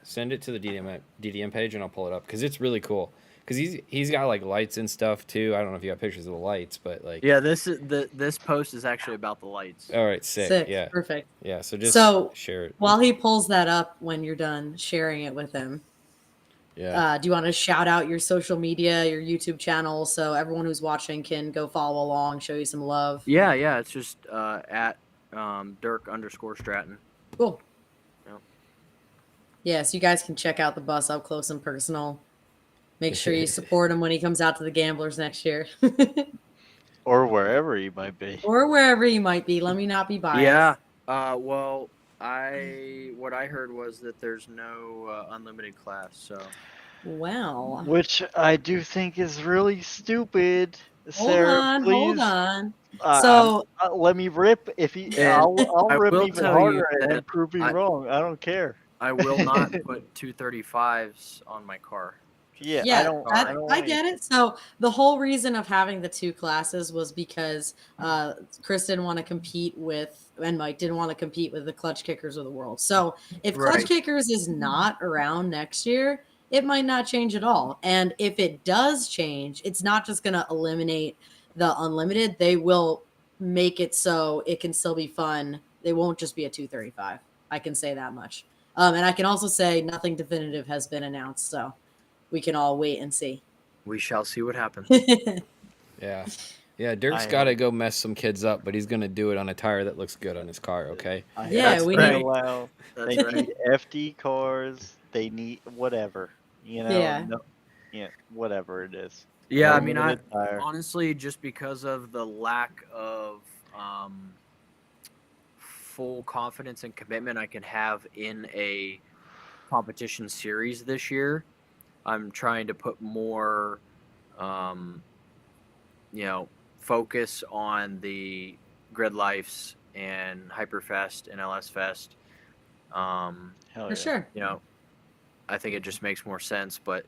Send it to the DDM page, and I'll pull it up because it's really cool. Because he's got like lights and stuff too. I don't know if you got pictures of the lights, but like this post is actually about the lights. All right, sick. Yeah, perfect. Yeah, so just share it. While he pulls that up, when you're done sharing it with him, do you want to shout out your social media, your YouTube channel, so everyone who's watching can go follow along, show you some love? Yeah, it's just at Dirk_Stratton. Cool. Yeah, so you guys can check out the bus up close and personal. Make sure you support him when he comes out to the Gamblers next year. Or wherever he might be. Or wherever he might be. Let me not be biased. Yeah. Well, what I heard was that there's no unlimited class. So. Well. Which I do think is really stupid. Sara, Hold on. So let me rip. If he, I'll rip even harder and then prove me wrong. I don't care. I will not put 235s on my car. Yeah, I get it. So the whole reason of having the 2 classes was because Chris didn't want to compete with, and Mike didn't want to compete with the clutch kickers of the world. So if clutch kickers is not around next year, it might not change at all. And if it does change, it's not just going to eliminate the unlimited. They will make it so it can still be fun. They won't just be a 235. I can say that much. And I can also say nothing definitive has been announced. So we can all wait and see. We shall see what happens. Yeah, Dirk's got to go mess some kids up, but he's going to do it on a tire that looks good on his car, okay? Yeah, we need They need FD cars. They need whatever, whatever it is. Yeah, I mean, honestly, just because of the lack of full confidence and commitment I can have in a competition series this year, I'm trying to put more, focus on the Grid Lifes and Hyperfest and LS Fest. For sure. I think it just makes more sense, but,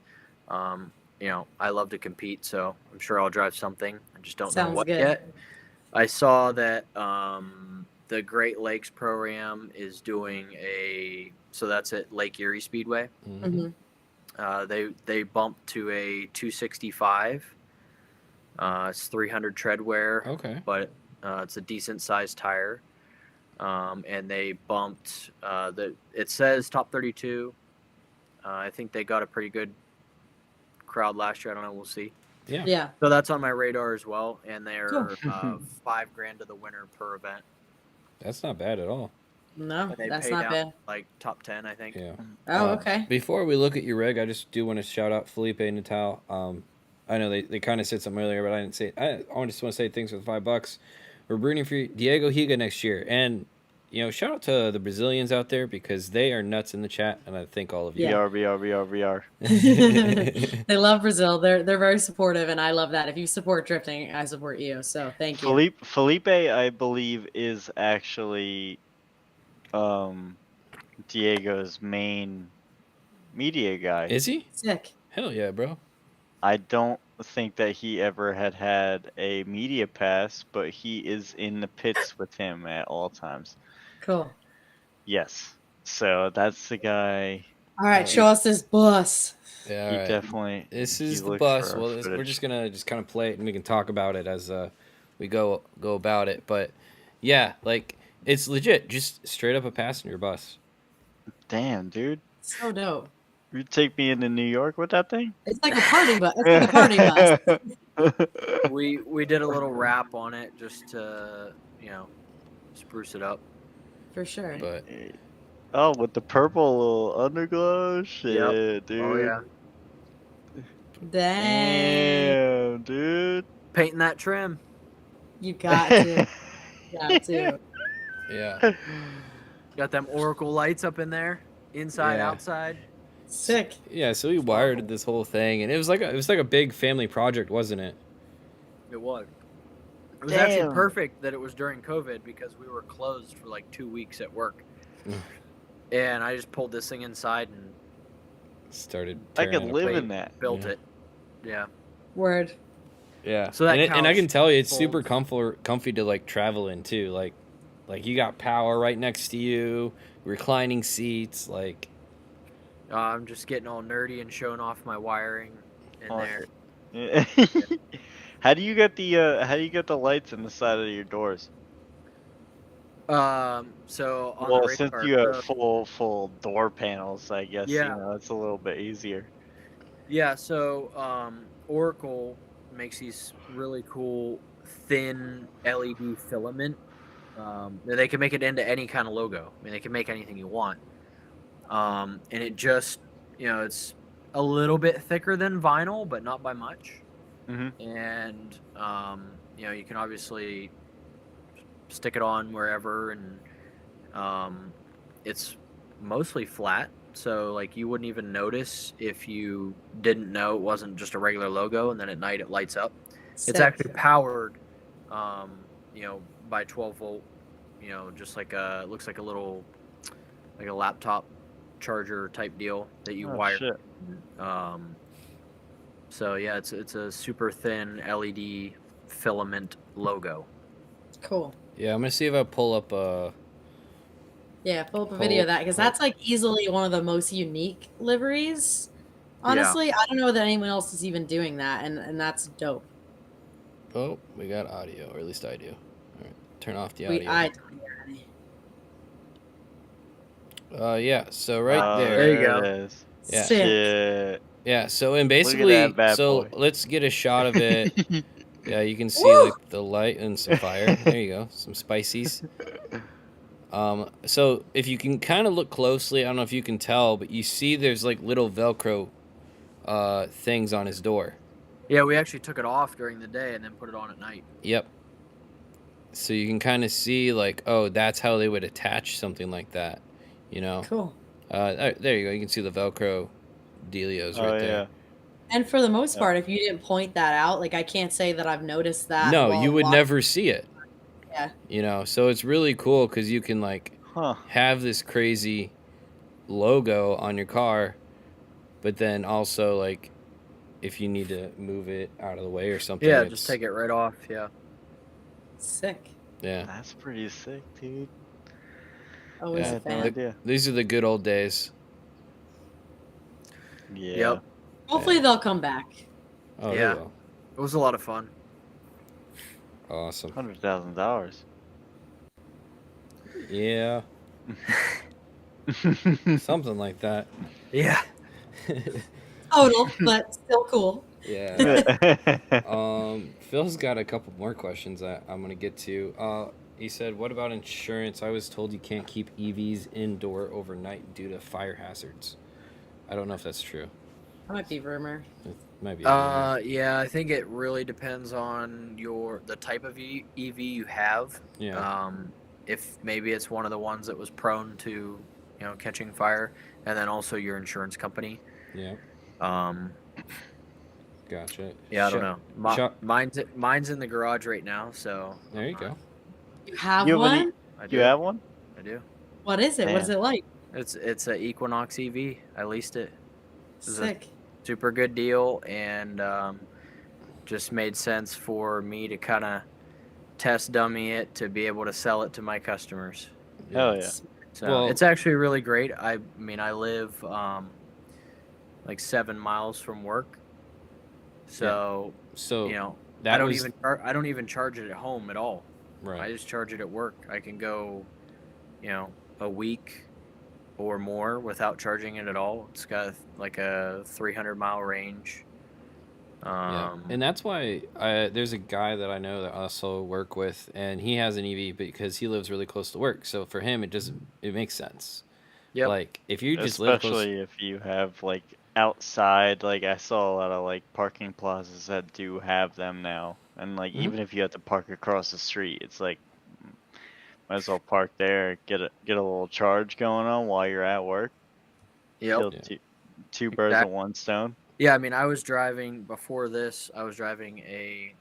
I love to compete, so I'm sure I'll drive something. I just don't know what yet. I saw that the Great Lakes Pro-Am is doing so that's at Lake Erie Speedway. Mm-hmm. They bumped to a 265. It's 300 tread wear, but it's a decent sized tire. And they bumped it says top 32. I think they got a pretty good crowd last year. I don't know. We'll see. Yeah. So that's on my radar as well. And they're $5,000 to the winner per event. That's not bad at all. No, that's not bad. Like top 10, I think. Yeah. Oh, okay. Before we look at your rig, I just do want to shout out Felipe and Natal. I know they kind of said something earlier, but I didn't say it. I just want to say thanks for the $5. We're rooting for Diego Higa next year. And, shout out to the Brazilians out there because they are nuts in the chat, and I thank all of you. We are. They love Brazil. They're very supportive, and I love that. If you support drifting, I support you. So thank you. Felipe, I believe, is actually Diego's main media guy. Is he? Sick. Hell yeah, bro. I don't think that he ever had a media pass, but he is in the pits with him at all times. Cool. Yes. So that's the guy. All right, show us this bus. Yeah, he definitely. This is the bus. Well, we're just gonna kind of play it, and we can talk about it as we go about it. But yeah, like it's legit, just straight up a passenger bus. Damn, dude. So dope. You take me into New York with that thing? It's like a party bus. It's like a party bus. We did a little wrap on it just to spruce it up. For sure. But with the purple little underglow, shit, dude. Oh yeah. Damn, dude. Painting that trim. You got to. Yeah. Got them Oracle lights up in there, inside, outside. Sick. Yeah, so we wired this whole thing, and it was like a big family project, wasn't it? It was. It was actually perfect that it was during COVID because we were closed for like 2 weeks at work, and I just pulled this thing inside and started. I could live in that. Built it. Yeah. Word. Yeah. So that and I can tell you, it's super comfy to like travel in too. Like you got power right next to you, reclining seats, like. I'm just getting all nerdy and showing off my wiring in there. Yeah. How do you get the lights in the side of your doors? So on the since you have full door panels, I guess it's a little bit easier. Yeah. So Oracle makes these really cool thin LED filament. They can make it into any kind of logo. I mean, they can make anything you want. And it just, it's a little bit thicker than vinyl, but not by much. Mm-hmm. And you know, you can obviously stick it on wherever, and it's mostly flat, so like you wouldn't even notice if you didn't know it wasn't just a regular logo, and then at night it lights up. Sick. It's actually powered, you know, by 12 volt. You know, just like it looks like a little, like a laptop charger type deal that you wire. Shit. So yeah, it's a super thin LED filament logo. Cool. Yeah, I'm gonna see if I pull up Yeah, pull up a video of that, because that's like easily one of the most unique liveries. Honestly, I don't know that anyone else is even doing that, and that's dope. Oh, we got audio, or at least I do. All right, turn off the audio. Yeah, so right there. There you go. It is. Yeah. Shit. Yeah, so and basically, so let's get a shot of it. Yeah, you can see like the light and some fire. There you go, some spices. So if you can kind of look closely, I don't know if you can tell, but you see there's like little Velcro things on his door. Yeah, we actually took it off during the day and then put it on at night. Yep. So you can kind of see like, oh, that's how they would attach something like that, you know? Cool. There you go. You can see the Velcro dealios right there. Yeah. And for the most part, if you didn't point that out, like I can't say that I've noticed that. No, you would never see it. Yeah. You know, so it's really cool because you can like have this crazy logo on your car, but then also like if you need to move it out of the way or something. Yeah, just take it right off. Yeah. Sick. Yeah. That's pretty sick, dude. Always a fan. No These are the good old days. Yeah. Yep. Hopefully they'll come back. Oh, yeah. They will. It was a lot of fun. Awesome. $100,000. Yeah. Something like that. Yeah. Total, but still cool. Yeah. Phil's got a couple more questions that I'm gonna get to. He said, "What about insurance? I was told you can't keep EVs indoor overnight due to fire hazards. I don't know if that's true. That might be rumor. It might be. Rumor. Yeah, I think it really depends on the type of EV you have. Yeah. If maybe it's one of the ones that was prone to, you know, catching fire, and then also your insurance company. Yeah. Gotcha. Yeah, I don't know. Mine's in the garage right now, so. There you go. You have one? You have one? I do. What is it? Man. What is it like? It's an Equinox EV. I leased it. Sick. Super good deal, and just made sense for me to kind of test dummy it to be able to sell it to my customers. Hell yeah. So it's actually really great. I mean, I live like 7 miles from work, so you know, I don't even charge it at home at all. Right. I just charge it at work. I can go, you know, a week or more without charging it at all. It's got like a 300-mile range. Yeah. And that's why there's a guy that I know that I also work with, and he has an EV because he lives really close to work. So for him, it makes sense. Yep. Like if you just live close, especially if you have like outside, like I saw a lot of like parking plazas that do have them now, and like even if you have to park across the street, it's like might as well park there, get a little charge going on while you're at work. Yep. Two birds with one stone. Yeah, I mean, before this, I was driving a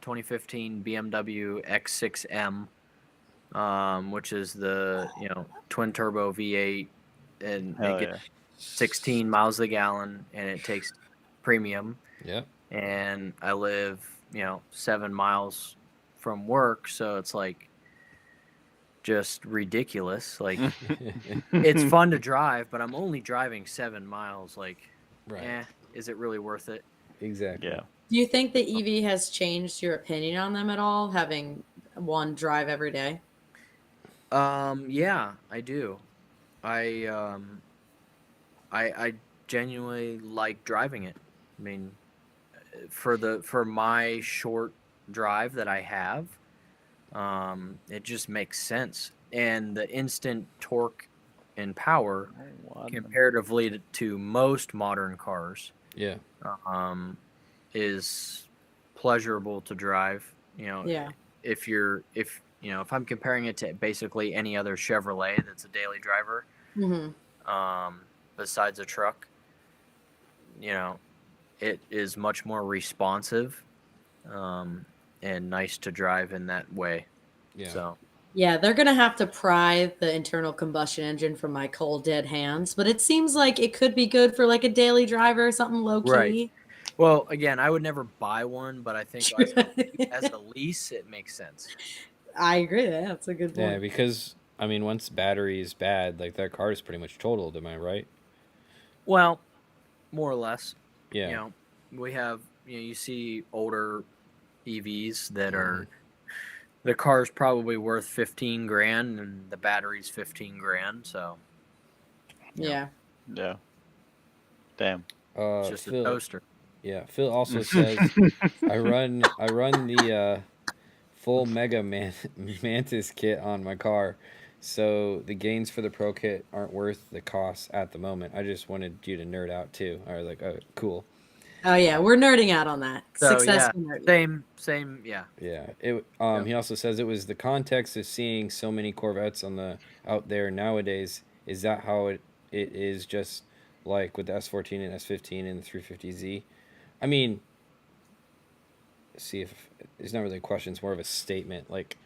2015 BMW X6M, which is the, you know, twin turbo V8, and it gets 16 miles a gallon, and it takes premium. Yeah. And I live, you know, 7 miles from work, so it's like just ridiculous. Like, it's fun to drive, but I'm only driving 7 miles. Like, is it really worth it? Exactly. Yeah. Do you think the EV has changed your opinion on them at all, having one drive every day? Yeah, I do. I genuinely like driving it. I mean, for my short drive that I have, it just makes sense. And the instant torque and power comparatively to most modern cars, yeah, is pleasurable to drive. Yeah. If I'm comparing it to basically any other Chevrolet that's a daily driver, besides a truck, it is much more responsive, and nice to drive in that way. yeah. So. Yeah, they're going to have to pry the internal combustion engine from my cold dead hands, but it seems like it could be good for like a daily driver or something low key. Right. Well, again, I would never buy one, but I think as a lease, it makes sense. I agree. That's a good point. Yeah, because I mean, once battery is bad, like that car is pretty much totaled. Am I right? Well, more or less. Yeah. We have you see older EVs that are the car's probably worth 15 grand and the battery's 15 grand. So. Yeah. Yeah. Damn. It's just Phil, a toaster. Yeah, Phil also says I run the full Mega Mantis kit on my car, so the gains for the Pro kit aren't worth the cost at the moment. I just wanted you to nerd out too. I was like, oh, cool. Oh yeah, we're nerding out on that. So, Successful nerding. Same, yeah. Yeah. He also says it was the context of seeing so many Corvettes out there nowadays. Is that how it is, just like with the S14 and S15 and the 350Z? I mean, see if it's not really a question; it's more of a statement. Like,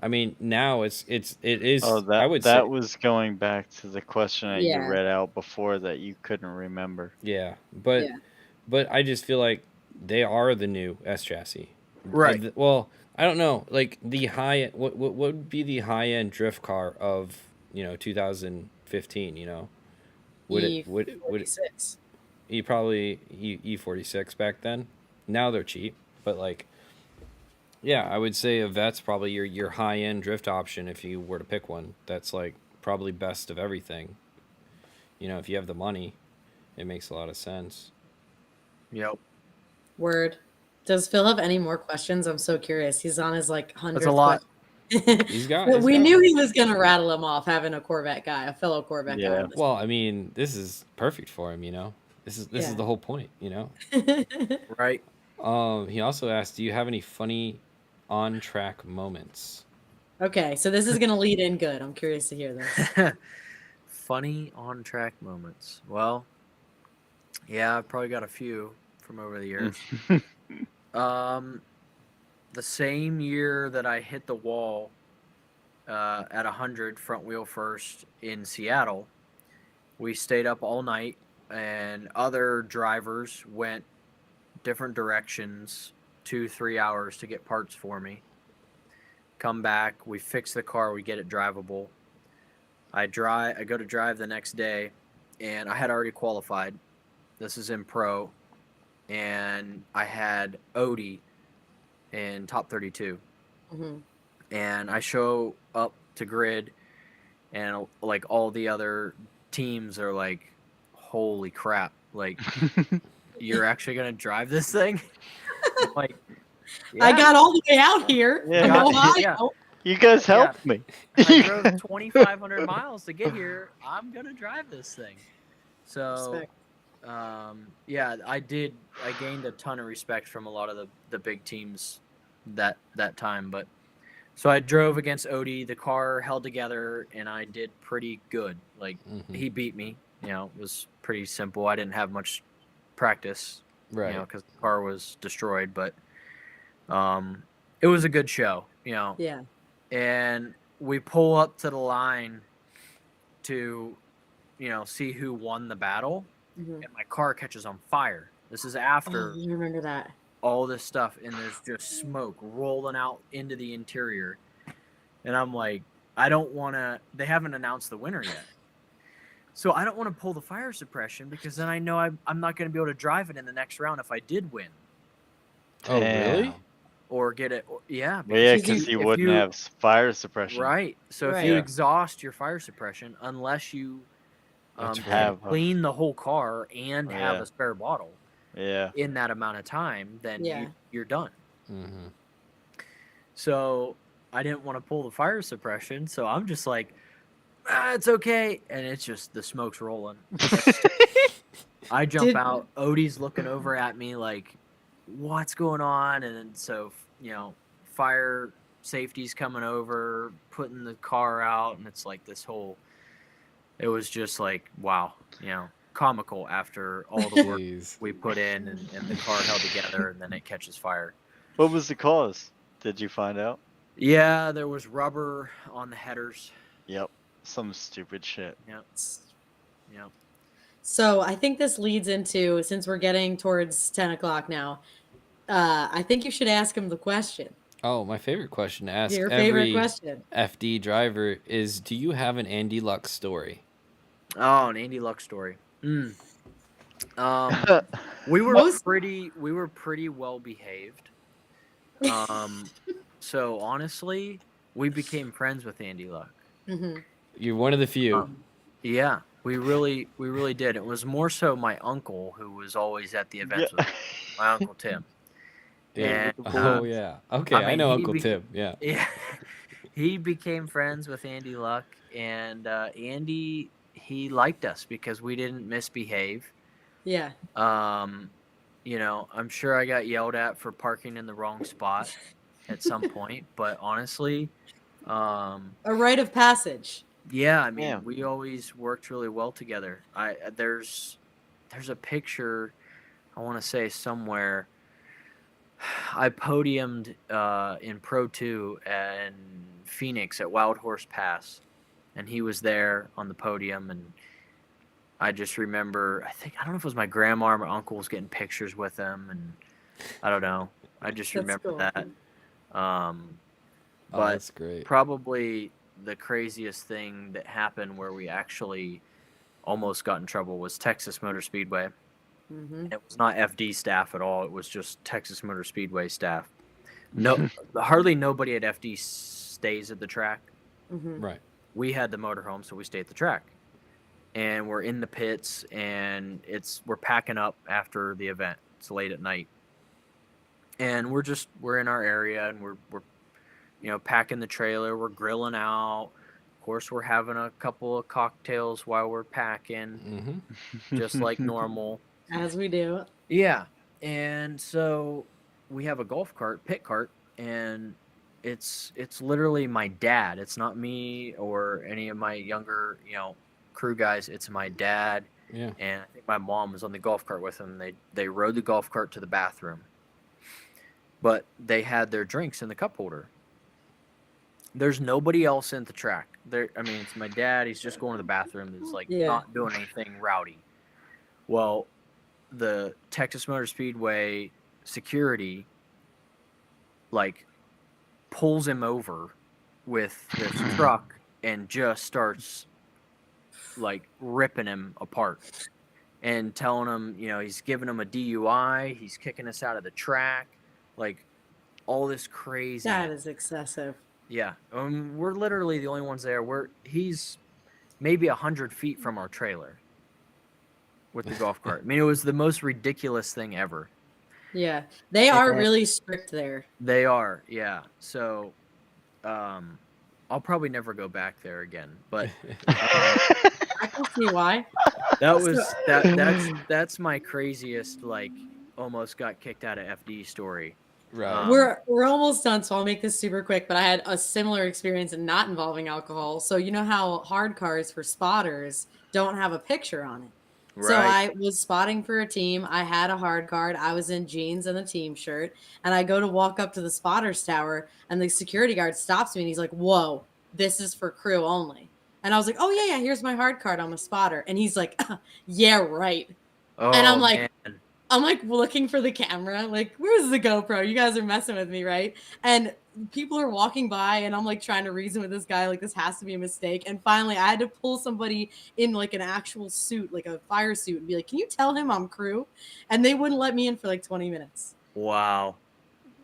I mean, now it is. Oh, I would that say, was going back to the question that you read out before that you couldn't remember. Yeah, but I just feel like they are the new S chassis. Right. Well, I don't know. Like the high, what would be the high end drift car of 2015? Would it probably E46 back then? Now they're cheap, but like, yeah, I would say a Vet's probably your high end drift option if you were to pick one. That's like probably best of everything. If you have the money, it makes a lot of sense. Yep. Word. Does Phil have any more questions? I'm so curious. He's on his 100th. That's a lot. We knew he was gonna rattle him off, having a Corvette guy, a fellow Corvette guy. Well, I mean, this is perfect for him. This is the whole point. Right. He also asked, "Do you have any funny on-track moments?" Okay, so this is gonna lead in good. I'm curious to hear this. Funny on-track moments. Well, yeah, I've probably got a few from over the years. The same year that I hit the wall at 100 front wheel first in Seattle, we stayed up all night, and other drivers went different directions, 2-3 hours to get parts for me. Come back, we fix the car, we get it drivable. I go to drive the next day, and I had already qualified. This is in Pro, and I had Odie in top 32. And I show up to grid, and like all the other teams are like, holy crap, like you're actually gonna drive this thing? I'm like, I got all the way out here from Ohio. You guys helped me. I drove 2,500 miles to get here. I'm gonna drive this thing. So I gained a ton of respect from a lot of the big teams that time. But so I drove against Odie. The car held together, and I did pretty good. Like he beat me. It was pretty simple. I didn't have much practice, right? Because the car was destroyed. But it was a good show. Yeah. And we pull up to the line to, see who won the battle. And my car catches on fire. This is after you remember that. All this stuff, and there's just smoke rolling out into the interior. And I'm like, I don't want to. They haven't announced the winner yet. So I don't want to pull the fire suppression, because then I know I'm not going to be able to drive it in the next round if I did win. Oh, really? Or get it. Yeah. Because you wouldn't have fire suppression. Right. So if you exhaust your fire suppression, unless you clean the whole car and have a spare bottle in that amount of time, then you're done. So I didn't want to pull the fire suppression. So I'm just like, it's okay. And it's just the smoke's rolling. I jump out. Odie's looking over at me like, what's going on? And then so, fire safety's coming over, putting the car out. And it's like this whole, it was just like, wow, comical after all the work we put in and the car held together and then it catches fire. What was the cause? Did you find out? Yeah, there was rubber on the headers. Yep. Some stupid shit. Yep. So I think this leads into, since we're getting towards 10 o'clock now, I think you should ask him the question. Oh, my favorite question to ask favorite question. FD driver is, do you have an Andy Luck story? Oh, an Andy Luck story. We were pretty well behaved. So honestly, we became friends with Andy Luck. Mm-hmm. You're one of the few. Yeah, we really did. It was more so my uncle who was always at the events with me, my Uncle Tim. Yeah. And, yeah. Okay, I know Uncle Tim. Yeah. Yeah. He became friends with Andy Luck, and Andy, he liked us because we didn't misbehave. Yeah. I'm sure I got yelled at for parking in the wrong spot at some point, but honestly, a rite of passage. Yeah, I mean, we always worked really well together. There's a picture, I want to say somewhere. I podiumed in Pro 2 in Phoenix at Wild Horse Pass, and he was there on the podium, and I just remember, I don't know if it was my grandma or my uncle was getting pictures with him, and I don't know. I just remember cool. that. But that's great. Probably the craziest thing that happened where we actually almost got in trouble was Texas Motor Speedway. Mm-hmm. It was not FD staff at all. It was just Texas Motor Speedway staff. No, hardly nobody at FD stays at the track. Mm-hmm. Right. We had the motorhome, so we stayed at the track. And we're in the pits, and we're packing up after the event. It's late at night. And we're in our area, and we're packing the trailer. We're grilling out. Of course, we're having a couple of cocktails while we're packing, just like normal. As we do. Yeah. And so we have a pit cart, and it's literally my dad. It's not me or any of my younger, crew guys. It's my dad. Yeah. And I think my mom was on the golf cart with him. They rode the golf cart to the bathroom. But they had their drinks in the cup holder. There's nobody else in the track. It's my dad. He's just going to the bathroom. He's not doing anything rowdy. Well, the Texas Motor Speedway security pulls him over with this truck and just starts ripping him apart and telling him, he's giving him a DUI. He's kicking us out of the track. All this crazy. That is excessive. Yeah. We're literally the only ones there. He's maybe 100 feet from our trailer with the golf cart. I mean, it was the most ridiculous thing ever. Yeah. They are really strict there. They are. Yeah. So, I'll probably never go back there again, but I can see why. That's my craziest, almost got kicked out of FD story. Right. We're almost done, so I'll make this super quick. But I had a similar experience and not involving alcohol. So you know how hard cars for spotters don't have a picture on it. Right. So I was spotting for a team. I had a hard card. I was in jeans and a team shirt, and I go to walk up to the spotters tower, and the security guard stops me, and he's like, "Whoa, this is for crew only." And I was like, "Oh yeah, here's my hard card. I'm a spotter." And he's like, "Yeah, right." Oh, and I'm like. Man. I'm looking for the camera, where's the GoPro? You guys are messing with me, right? And people are walking by, and I'm trying to reason with this guy, this has to be a mistake. And finally, I had to pull somebody in an actual suit, a fire suit, and be like, "Can you tell him I'm crew?" And they wouldn't let me in for 20 minutes. Wow,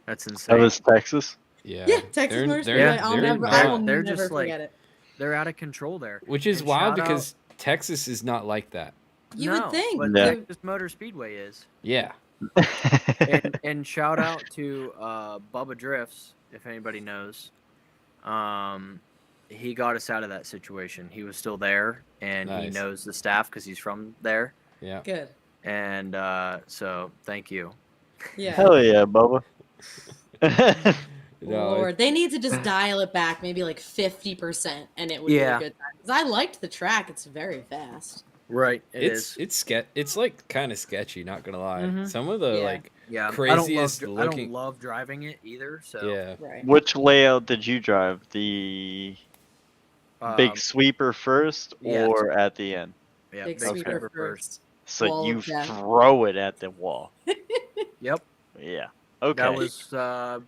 that's insane. That was Texas. Yeah, Texas Motor Speedway. I will never forget it. They're out of control there, which is wild because Texas is not like that. You would think. But Texas Motor Speedway is. Yeah. and shout out to Bubba Drifts, if anybody knows. he got us out of that situation. He was still there, and he Nice. knows the staff because he's from there. Yeah. Good. And so, thank you. Yeah. Hell yeah, Bubba. No, Lord, they need to just dial it back, maybe like 50%, and it would be a good time. Because I liked the track; it's very fast. Right, it's like kind of sketchy, not gonna lie. Mhm. Some of the Yeah. like Yeah, craziest I looking. don't love driving it either. So Yeah. Right. Which layout did you drive? The big sweeper first, yes. or at the end? Yeah, Big sweeper first. So Wall you of death. throw it at the wall. Yep. Yeah. Okay. That was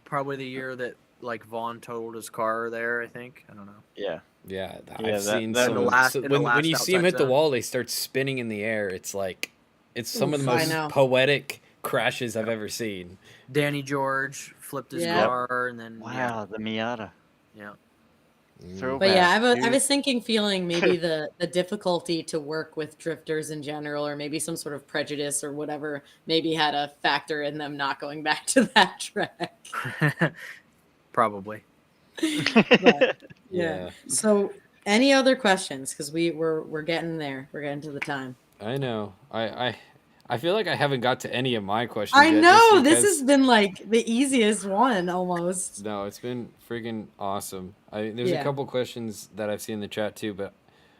probably the year that like Vaughn totaled his car there. I think. I don't know. Yeah. Yeah, Yeah, I've seen that some. in the last When you see them outside hit the zone. wall, they start spinning in the air. It's like it's some of the Oof, I most know. poetic crashes I've ever seen. Danny George flipped his Yeah. car, and then Wow, the Miata. yeah. But yeah, I dude. was thinking, feeling maybe the difficulty to work with drifters in general, or maybe some sort of prejudice or whatever, maybe had a factor in them not going back to that track. Probably. But, Yeah. So, any other questions? Because we're getting there. We're getting to the time. I know. I feel like I haven't got to any of my questions. I yet, know just this because- has been like the easiest one almost. No, it's been freaking awesome. There's Yeah. a couple questions that I've seen in the chat too, but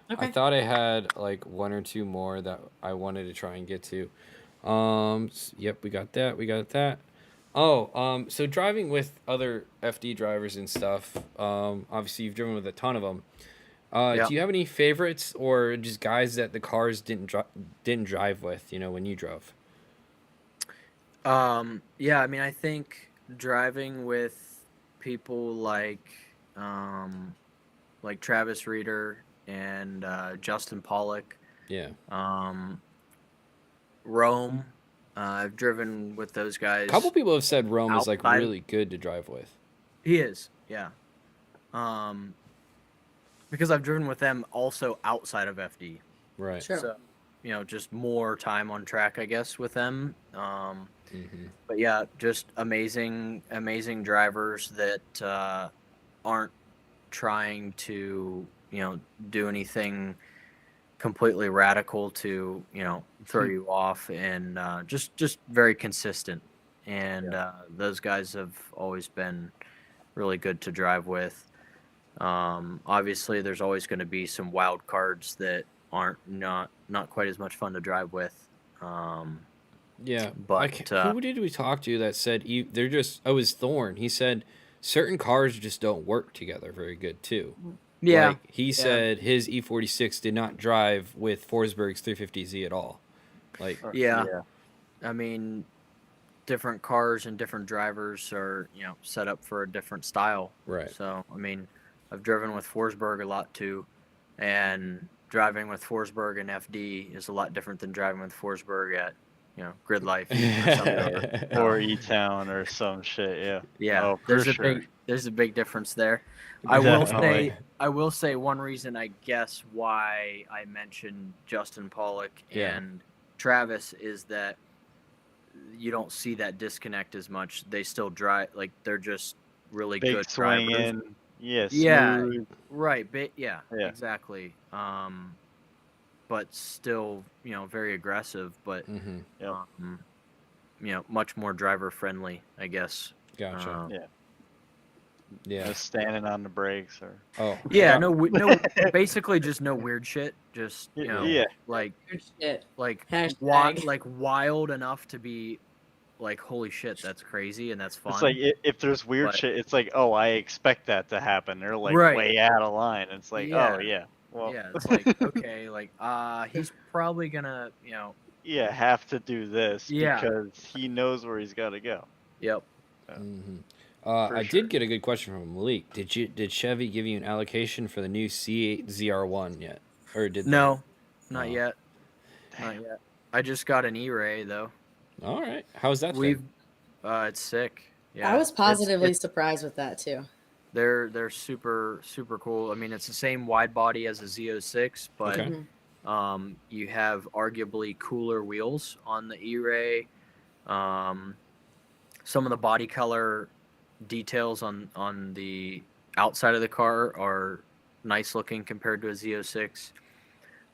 Okay. I thought I had like one or two more that I wanted to try and get to. Yep, we got that. We got that. Oh, so driving with other FD drivers and stuff. Obviously you've driven with a ton of them. Yeah. Do you have any favorites or just guys that the cars didn't drive with? You know, when you drove. Yeah, I mean, I think driving with people like Travis Reeder and Justin Pollock, Yeah. Rome. I've driven with those guys. A couple people have said Rome is like outside- really good to drive with. He is, yeah. Because I've driven with them also outside of FD. Right. Sure. So, you know, just more time on track, I guess, with them. But yeah, just amazing drivers that aren't trying to, you know, do anything completely radical to, you know, throw you off, and just very consistent. And those guys have always been really good to drive with. Obviously, there's always going to be some wild cards that aren't not quite as much fun to drive with. Yeah, but who did we talk to that said they're just? Oh, it was Thorne. He said certain cars just don't work together very good too. Yeah, like he said his E46 did not drive with Forsberg's 350Z at all. Like yeah. I mean, different cars and different drivers are, you know, set up for a different style. Right. So I mean, I've driven with Forsberg a lot too, and driving with Forsberg and FD is a lot different than driving with Forsberg at, you know, Grid Life or something, or E-Town or some shit. Yeah. Yeah. Oh, there's a big difference there. I will say one reason, I guess, why I mentioned Justin Pollock and Travis is that you don't see that disconnect as much. They still drive, like, they're just really big good swing drivers. in. Yes. Yeah. Right. Yeah. Exactly. But still, you know, very aggressive, but you know, much more driver friendly, I guess. Gotcha. Yeah. Just standing on the brakes or. Oh. Yeah. No. Basically, just no weird shit. Just, you know, like Weird shit. like Hashtag. wild enough to be like, holy shit, that's crazy and that's fun. It's like if there's weird shit, it's like, oh, I expect that to happen. They're like way out of line. It's like, oh yeah, well, yeah, it's like, okay, like he's probably gonna, you know, have to do this Yeah. because he knows where he's got to go. Yep. I did get a good question from Malik. Did Chevy give you an allocation for the new C8 ZR1 yet, or did No, not yet. Not yet. I just got an E-Ray though. All right, how's that? Thing? It's sick. Yeah, I was positively surprised with that too. They're super cool. I mean, it's the same wide body as a Z06, but you have arguably cooler wheels on the E-Ray. Some of the body color details on the outside of the car are nice looking compared to a Z06.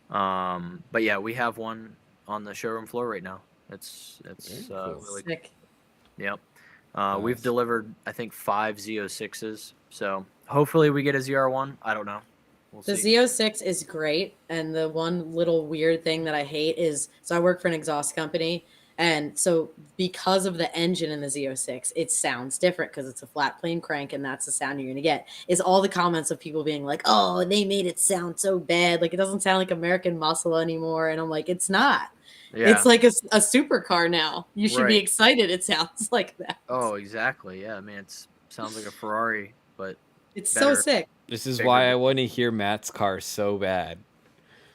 But yeah, we have one on the showroom floor right now. It's cool. really Sick. Yep. Nice. We've delivered, I think, 5 Z06s. So hopefully we get a ZR1. I don't know. We'll The see. Z06 is great, and the one little weird thing that I hate is, so I work for an exhaust company, and so because of the engine in the Z06, it sounds different because it's a flat plane crank, and that's the sound you're going to get, is all the comments of people being like, oh, they made it sound so bad. Like, it doesn't sound like American Muscle anymore. And I'm like, it's not. Yeah. It's like a supercar now. You should be Right. excited it sounds like that. Oh, exactly. Yeah, I mean, it sounds like a Ferrari, but It's better. so sick. This is Bigger. why I want to hear Matt's car so bad.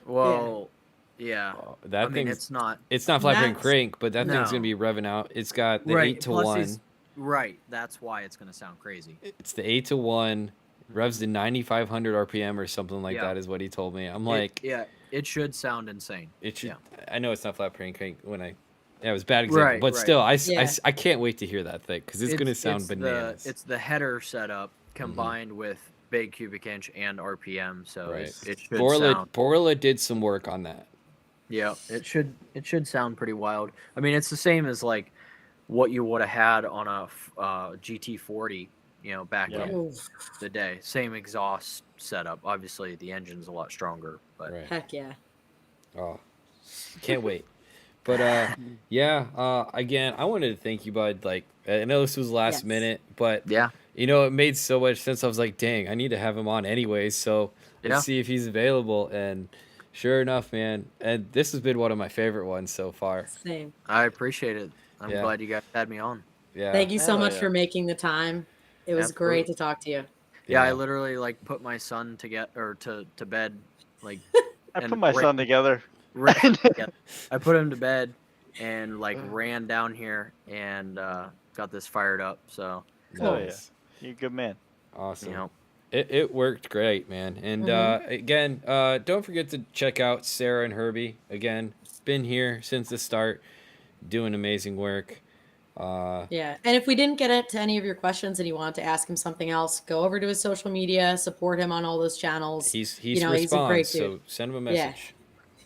Well, yeah. That I mean, thing's it's not. flat plane Matt's- crank, but that thing's No. gonna be revving out. It's got the Right. 8 to Plus 1. Right. That's why it's going to sound crazy. It's the 8 to 1. Revs to 9,500 RPM or something like Yeah. that is what he told me. I'm like, It should sound insane. it should. Yeah. I know it's not flat plane crank when I. Yeah, it was a bad example, Right, but right. still, Yeah. I can't wait to hear that thing because it's gonna sound bananas. It's the header setup combined with big cubic inch and RPM, so Right. it should sound. Borla did some work on that. Yeah, it should sound pretty wild. I mean, it's the same as like what you would have had on a GT40, back Yeah. in Oof. the day. Same exhaust setup. Obviously, the engine's a lot stronger, but Right. Heck yeah. Oh, can't wait. But yeah. Again, I wanted to thank you, bud. Like, I know this was last Yes. minute, but yeah, it made so much sense. I was like, dang, I need to have him on anyways. So let's Yeah. see if he's available. And sure enough, man. And this has been one of my favorite ones so far. Same. I appreciate it. I'm Yeah. glad you guys had me on. Yeah. Thank you so Hell much yeah. for making the time. It was great to talk to you. Yeah, I literally like put my son to bed, like I and put my ra- son together. yeah, I put him to bed and like ran down here and got this fired up. So Hell yeah. Nice. You're a good man. Awesome. It worked great, man. And again, don't forget to check out Sara and Herbie. Again, been here since the start, doing amazing work. Yeah. And if we didn't get to any of your questions and you want to ask him something else, go over to his social media, support him on all those channels. He's he's a responds, great so dude. send him a Yeah. message.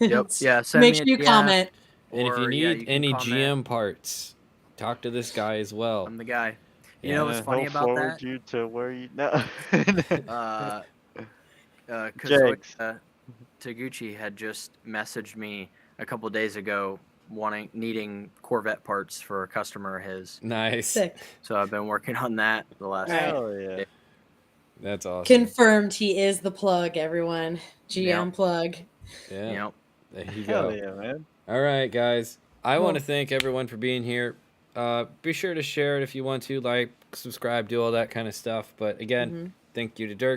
Yep. Yeah. Send Make me sure a you DM, comment. And if you or, need yeah, can any comment. GM parts, talk to this guy as well. I'm the guy. You Yeah. know what's funny He'll about forward that? you to where you know. Because Taguchi had just messaged me a couple days ago needing Corvette parts for a customer of his. Nice. Sick. So I've been working on that the last. Right. Hell yeah. That's awesome. Confirmed he is the plug, everyone. GM plug. Yeah. You know, There you Hell go. yeah, man. All right, guys. I Cool. want to thank everyone for being here. Be sure to share it if you want to, like, subscribe, do all that kind of stuff. But again, thank you to Dirk.